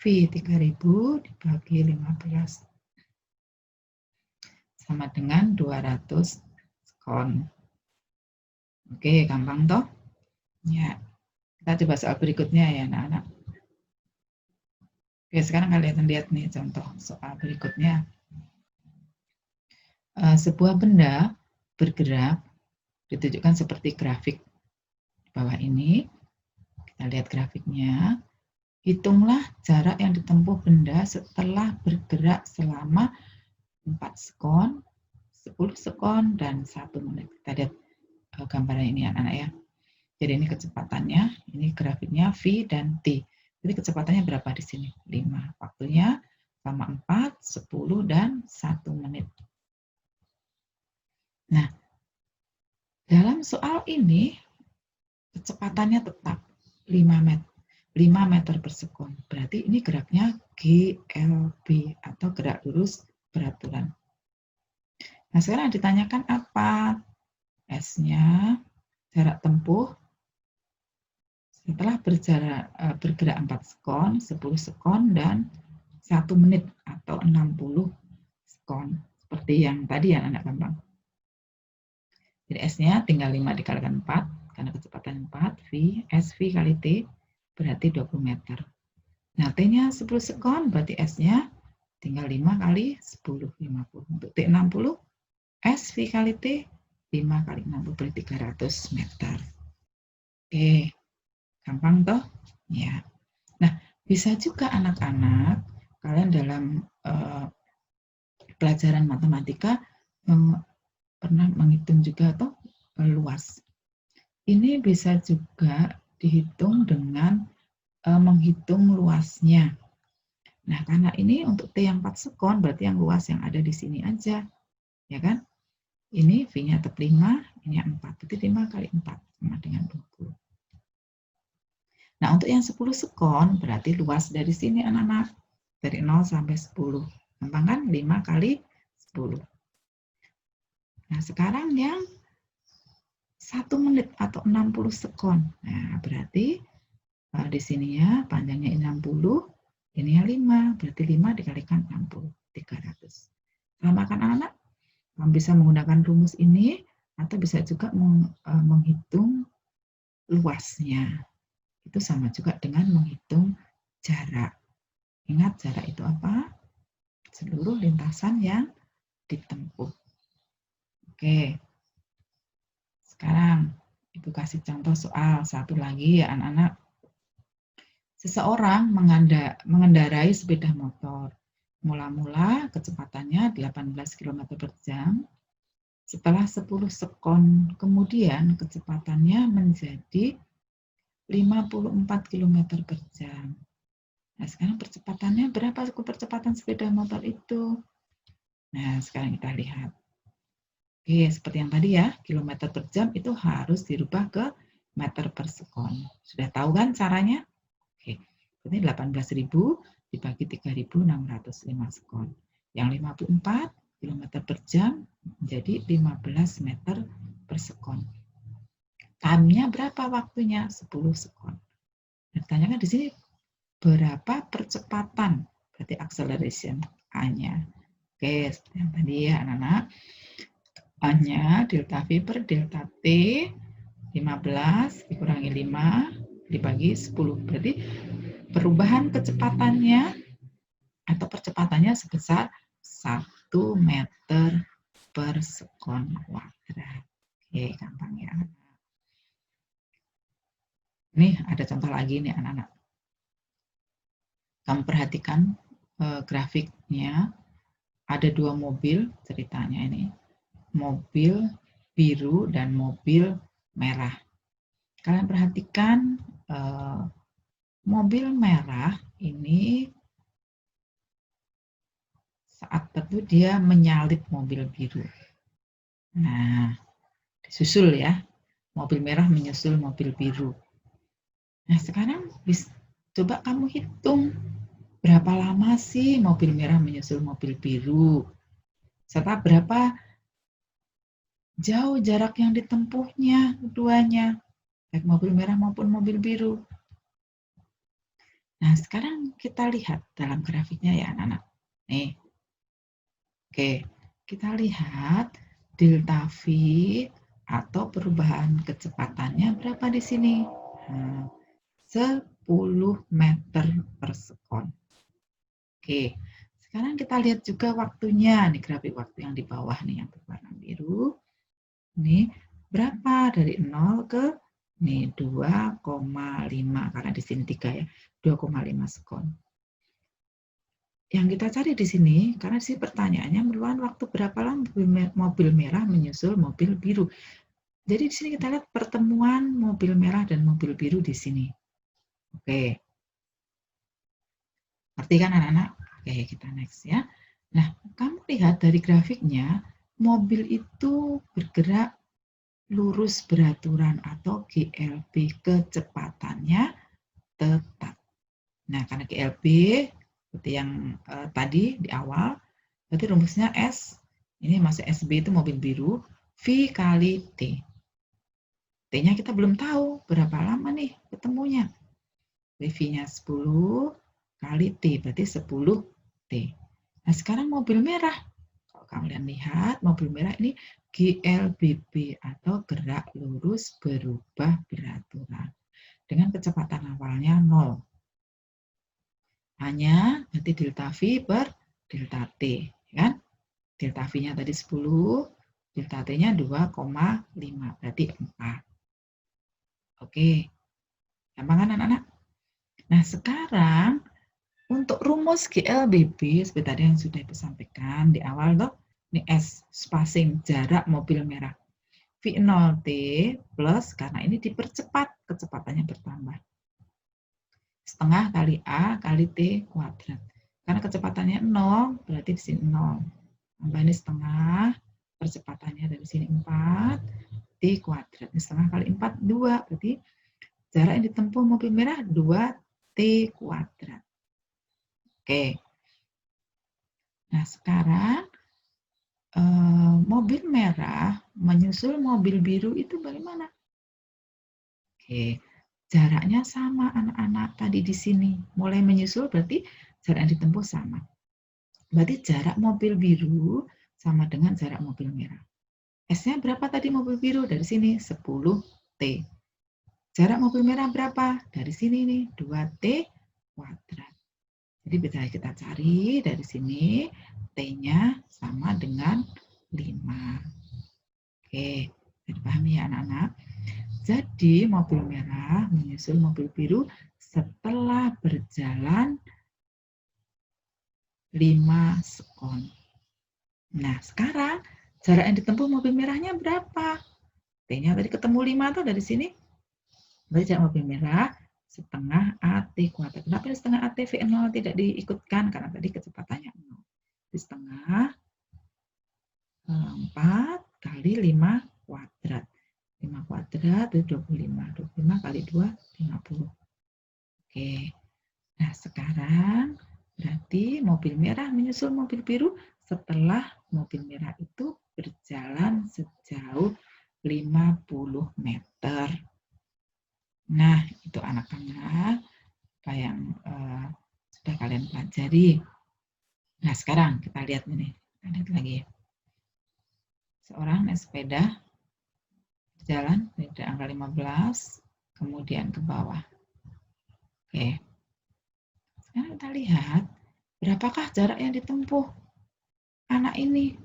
V, 3000 dibagi 15. Sama dengan 200 sekon. Oke, gampang toh? Ya. Kita coba soal berikutnya ya, anak-anak. Oke, sekarang kalian lihat nih contoh soal berikutnya. Sebuah benda bergerak ditunjukkan seperti grafik di bawah ini. Kita lihat grafiknya. Hitunglah jarak yang ditempuh benda setelah bergerak selama 4 sekon, 10 sekon, dan 1 menit. Kita lihat gambaran ini anak-anak ya. Jadi ini kecepatannya, ini grafiknya V dan T. Jadi kecepatannya berapa di sini? 5. Waktunya sama 4, 10, dan 1 menit. Nah, dalam soal ini kecepatannya tetap 5 meter per sekon. Berarti ini geraknya GLB atau gerak lurus beraturan. Nah, sekarang ditanyakan apa? S-nya jarak tempuh setelah bergerak 4 sekon, 10 sekon, dan 1 menit atau 60 sekon. Seperti yang tadi ya anak gampang. Jadi S-nya tinggal 5 dikalikan 4, karena kecepatan 4, V, SV kali T, berarti 20 meter. Nah, T-nya 10 sekon, berarti S-nya tinggal 5 kali 10, 50. Untuk T60, SV kali T, 5 kali 60, berarti 300 meter. Oke, gampang toh? Ya. Nah, bisa juga anak-anak, kalian dalam pelajaran matematika pernah menghitung juga toh luas. Ini bisa juga dihitung dengan menghitung luasnya. Nah, karena ini untuk T yang 4 sekon, berarti yang luas yang ada di sini aja. Ya kan? Ini V-nya tetap 5, ini 4. Berarti 5 kali 4 sama dengan 20. Nah, untuk yang 10 sekon, berarti luas dari sini anak-anak. Dari 0 sampai 10. Gampang kan? 5 kali 10. Nah, sekarang yang 1 menit atau 60 sekon. Nah, berarti di sini ya panjangnya 60, ini ya 5. Berarti 5 dikalikan 60, 300. Samakan anak-anak. Kamu bisa menggunakan rumus ini atau bisa juga menghitung luasnya. Itu sama juga dengan menghitung jarak. Ingat jarak itu apa? Seluruh lintasan yang ditempuh. Oke. Sekarang Ibu kasih contoh soal satu lagi ya anak-anak. Seseorang mengendarai sepeda motor. Mula-mula kecepatannya 18 km per jam. Setelah 10 sekon kemudian kecepatannya menjadi 54 km per jam. Nah, sekarang percepatannya berapa percepatan sepeda motor itu? Nah, sekarang kita lihat. Oke, seperti yang tadi ya, kilometer per jam itu harus dirubah ke meter per sekon. Sudah tahu kan caranya? Oke, berarti 18.000 dibagi 3.605 sekon. Yang 54 km per jam menjadi 15 meter per sekon. Time-nya berapa waktunya? 10 sekon. Ditanyakan di sini berapa percepatan? Berarti acceleration A-nya. Oke, seperti yang tadi ya anak-anak. A-nya delta V per delta T 15 dikurangi 5 dibagi 10. Berarti perubahan kecepatannya atau percepatannya sebesar 1 meter per sekon kuadrat. Oke, gampang ya. Nih ada contoh lagi nih anak-anak. Kamu perhatikan grafiknya. Ada 2 mobil ceritanya ini. Mobil biru dan mobil merah. Kalian perhatikan mobil merah ini saat tentu dia menyalip mobil biru. Nah, disusul ya. Mobil merah menyusul mobil biru. Nah, sekarang coba kamu hitung berapa lama sih mobil merah menyusul mobil biru? Serta berapa jauh jarak yang ditempuhnya keduanya, baik mobil merah maupun mobil biru. Nah, sekarang kita lihat dalam grafiknya ya anak-anak. Nih. Oke, kita lihat delta V atau perubahan kecepatannya berapa di sini? Nah, 10 meter per sekon. Oke, sekarang kita lihat juga waktunya. Nih grafik waktu yang di bawah nih yang berwarna biru. Ini berapa dari 0 ke nih 2,5 karena di sini 3 ya. 2,5 sekon. Yang kita cari di sini karena di sini pertanyaannya memerlukan waktu berapa lama mobil merah menyusul mobil biru. Jadi di sini kita lihat pertemuan mobil merah dan mobil biru di sini. Oke. Ngerti kan anak-anak? Oke, kita next ya. Nah, kamu lihat dari grafiknya, mobil itu bergerak lurus beraturan atau GLB, kecepatannya tetap. Nah, karena GLB seperti yang tadi di awal, berarti rumusnya S, ini masih SB itu mobil biru, V kali T. T-nya kita belum tahu berapa lama nih ketemunya. V-nya 10 kali T, berarti 10 T. Nah, sekarang mobil merah. Kalau kalian lihat, mobil merah ini GLBB atau gerak lurus berubah beraturan. Dengan kecepatan awalnya 0. Hanya berarti delta V per delta T. Kan? Delta V-nya tadi 10, delta T-nya 2,5, berarti 4. Oke, gampang kan anak-anak? Nah, sekarang untuk rumus GLBB seperti tadi yang sudah disampaikan di awal tuh, ini S, spacing, jarak mobil merah. V0T plus, karena ini dipercepat, kecepatannya bertambah. Setengah kali A kali T kuadrat. Karena kecepatannya 0, berarti di sini 0. Tambah ini setengah, percepatannya dari sini 4, T kuadrat. Ini setengah kali 4, 2. Berarti jarak yang ditempuh mobil merah 2T kuadrat. Oke. Nah, sekarang mobil merah menyusul mobil biru itu bagaimana? Oke, jaraknya sama anak-anak tadi di sini. Mulai menyusul berarti jarak yang ditempuh sama. Berarti jarak mobil biru sama dengan jarak mobil merah. S-nya berapa tadi mobil biru? Dari sini 10T. Jarak mobil merah berapa? Dari sini nih 2T kuadrat. Jadi bisa kita cari dari sini T-nya sama dengan 5. Oke, bisa dipahami ya anak-anak? Jadi mobil merah menyusul mobil biru setelah berjalan 5 sekon. Nah, sekarang jarak yang ditempuh mobil merahnya berapa? T-nya tadi ketemu 5 tuh dari sini. Berarti jarak mobil merah setengah AT kuadrat. Kenapa setengah AT V0 tidak diikutkan? Karena tadi kecepatannya 0. Di setengah 4 kali 5 kuadrat. 5 kuadrat itu 25. 25 kali 2, 50. Oke. Nah, sekarang berarti mobil merah menyusul mobil biru setelah mobil merah itu berjalan sejauh 50 meter. Nah, itu anak-anak apa yang sudah kalian pelajari. Nah, sekarang kita lihat ini. Kita lihat lagi. Seorang naik sepeda berjalan dari angka 15 kemudian ke bawah. Oke. Sekarang kita lihat berapakah jarak yang ditempuh anak ini.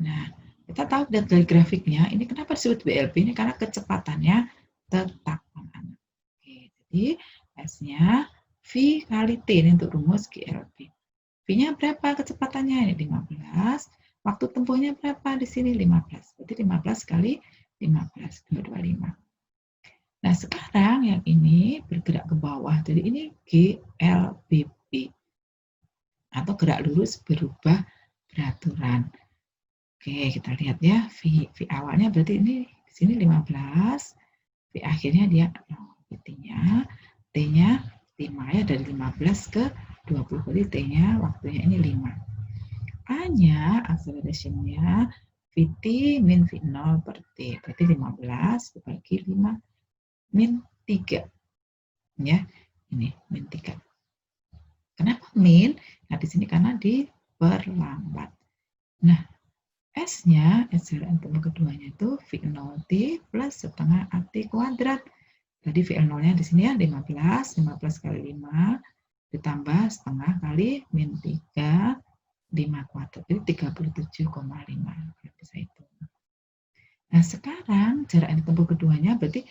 Nah, kita tahu dari grafiknya ini kenapa disebut BLB ini karena kecepatannya tetap anak-anak. Oke, jadi S-nya V kali T ini untuk rumus GLB. V-nya berapa kecepatannya? Ini 15. Waktu tempuhnya berapa? Di sini 15. Berarti 15 kali 15, 225. Nah, sekarang yang ini bergerak ke bawah. Jadi ini GLBB atau gerak lurus berubah beraturan. Oke, kita lihat ya. V awalnya berarti ini di sini 15. V akhirnya dia 0. T-nya 5 ya, dari 15 ke 20. Jadi T-nya waktunya ini 5. A-nya acceleration-nya Vt min V0 per T. Berarti 15 dibagi 5 min 3. Ya, ini min 3. Kenapa min? Nah, di sini karena diperlambat. Nah, S-nya, S jarak tempuh keduanya itu V0T plus setengah AT kuadrat. Tadi VL0-nya di sini ya 15 kali 5 ditambah setengah kali min 3, 5 kuadrat. Jadi 37,5. Bisa itu. Nah, sekarang jarak yang ditempuh keduanya berarti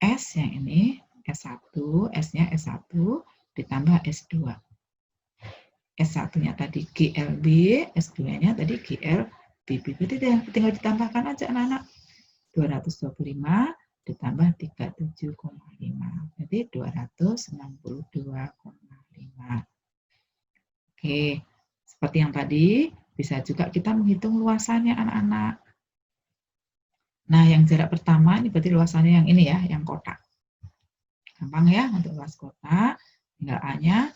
S yang ini S1, S-nya S1 ditambah S2. S1-nya tadi GLB, S2-nya tadi GLBB. Berarti tinggal ditambahkan aja anak-anak. 225 ditambah 37,5. Jadi 262,5. Oke, seperti yang tadi, bisa juga kita menghitung luasannya anak-anak. Nah, yang jarak pertama ini berarti luasannya yang ini ya, yang kotak. Gampang ya untuk luas kotak. Tinggal A-nya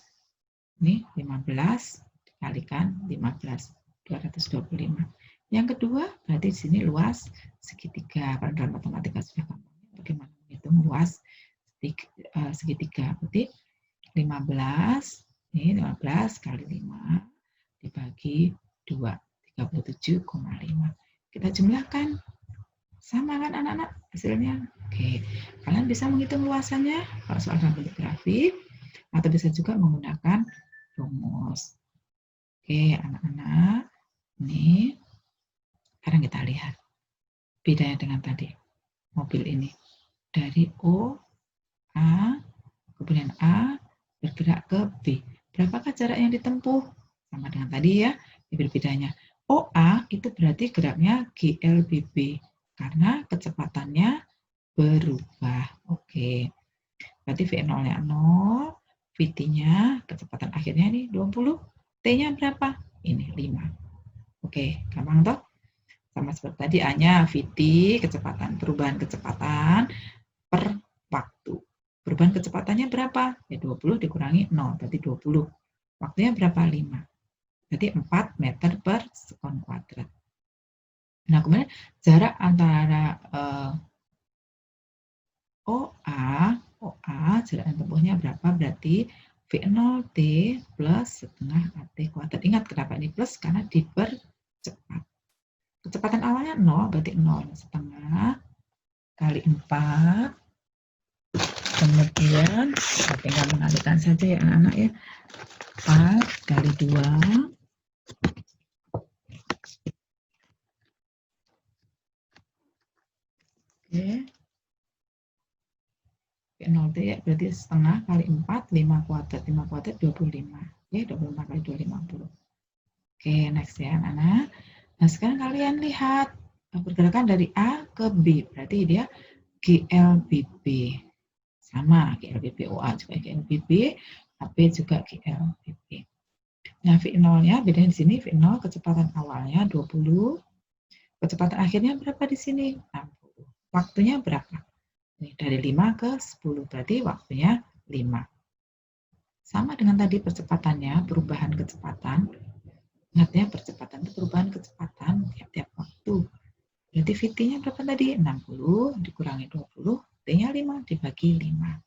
ini 15 dikalikan 15, 225. Yang kedua, berarti di sini luas segitiga. Kalau dalam matematika sudah gampang. Bagaimana menghitung luas segitiga? Berarti 15, ini 15 kali 5 dibagi 2, 37,5. Kita jumlahkan. Sama kan anak-anak hasilnya? Oke, kalian bisa menghitung luasannya kalau soal dalam bentuk grafik, atau bisa juga menggunakan rumus. Oke, anak-anak, ini sekarang kita lihat bedanya dengan tadi. Mobil ini dari O, A, kemudian A bergerak ke B. Berapakah jarak yang ditempuh? Sama dengan tadi ya, bedanya. OA itu berarti geraknya GLBB karena kecepatannya berubah. Oke. Berarti V0-nya 0, VT-nya kecepatan akhirnya ini 20, T-nya berapa? Ini 5. Oke, gampang toh? Sama seperti tadi A-nya VT, perubahan kecepatan per waktu. Perubahan kecepatannya berapa? Ya 20 dikurangi 0, berarti 20. Waktunya berapa? 5. Berarti 4 meter per sekon kuadrat. Nah, kemudian jarak antara OA, jarak tempuhnya berapa? Berarti V0T plus setengah AT kuadrat. Ingat kenapa ini plus? Karena dipercepat. Kecepatan awalnya 0, berarti 0 setengah kali 4. Kemudian kita tinggal mengalihkan saja ya anak-anak ya. 4 kali 2. Oke. V0T ya, berarti setengah kali 4, 5 kuadrat. 5 kuadrat 25. Ya, 25 kali 2, 50. Oke, next ya anak-anak. Nah, sekarang kalian lihat pergerakan dari A ke B. Berarti dia GLBB. Sama, GLBB OA juga GLBB, AB juga GLBB. Nah, V0-nya bedanya di sini, V0 kecepatan awalnya 20, kecepatan akhirnya berapa di sini? 60. Waktunya berapa? Ini dari 5 ke 10, berarti waktunya 5. Sama dengan tadi percepatannya, perubahan kecepatan. Ingat ya, percepatan itu perubahan kecepatan tiap-tiap waktu. Berarti VT-nya berapa tadi? 60 dikurangi 20, T-nya 5 dibagi 5.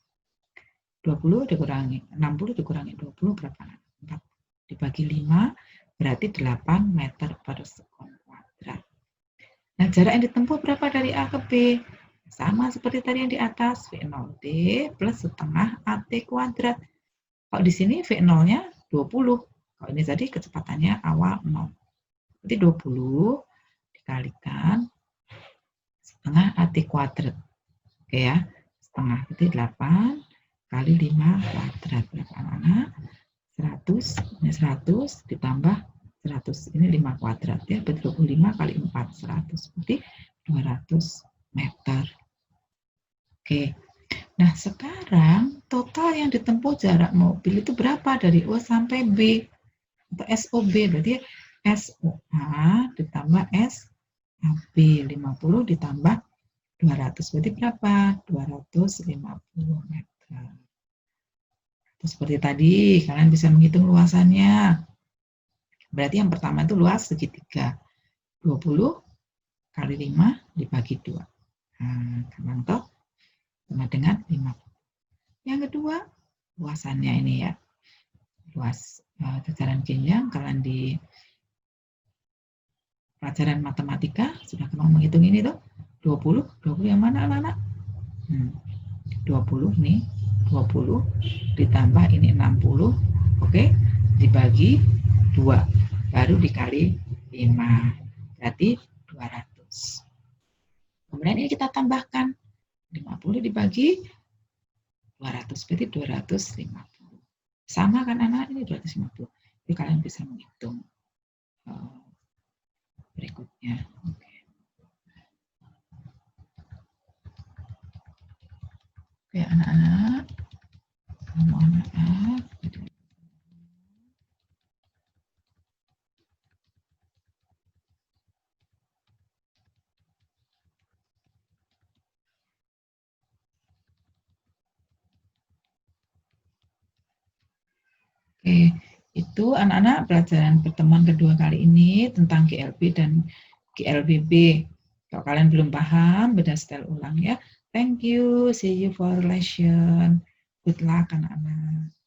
20 dikurangi 60 dikurangi 20 berapa? 4 dibagi 5 berarti 8 meter per sekon kuadrat. Nah, jarak yang ditempuh berapa dari A ke B? Sama seperti tadi yang di atas, V0T plus setengah AT kuadrat. Kalau di sini V0-nya 20. Kalau ini tadi kecepatannya awal 0. Berarti 20 dikalikan setengah AT kuadrat. Oke ya, setengah berarti 8 kali 5 kuadrat. Berapa anak-anak? 100, ini 100 ditambah 100, ini 5 kuadrat ya, berarti 25 kali 4, 100, berarti 200 meter. Oke, nah sekarang total yang ditempuh jarak mobil itu berapa dari O sampai B? Atau SOB, berarti SOA ditambah SAB, 50 ditambah 200, berarti berapa? 250 meter. Seperti tadi, kalian bisa menghitung luasannya. Berarti yang pertama itu luas segitiga. 20 kali 5 dibagi 2. Nah, gampang toh? Sama dengan 50. Yang kedua, luasannya ini ya. Luas jajaran jenjang, kalian di pelajaran matematika sudah gampang menghitung ini tuh. 20 yang mana anak-anak? 20 nih, 20 ditambah ini 60, oke, dibagi 2, baru dikali 5, berarti 200. Kemudian ini kita tambahkan 50 dibagi 200, berarti 250. Sama kan anak, ini 250. Jadi kalian bisa menghitung berikutnya. Oke. anak-anak. Mohon maaf. Oke, itu anak-anak pelajaran pertemuan kedua kali ini tentang GLB dan GLBB. Kalau kalian belum paham, beda setel ulang ya. Thank you, see you for lesson. Good luck anak-anak.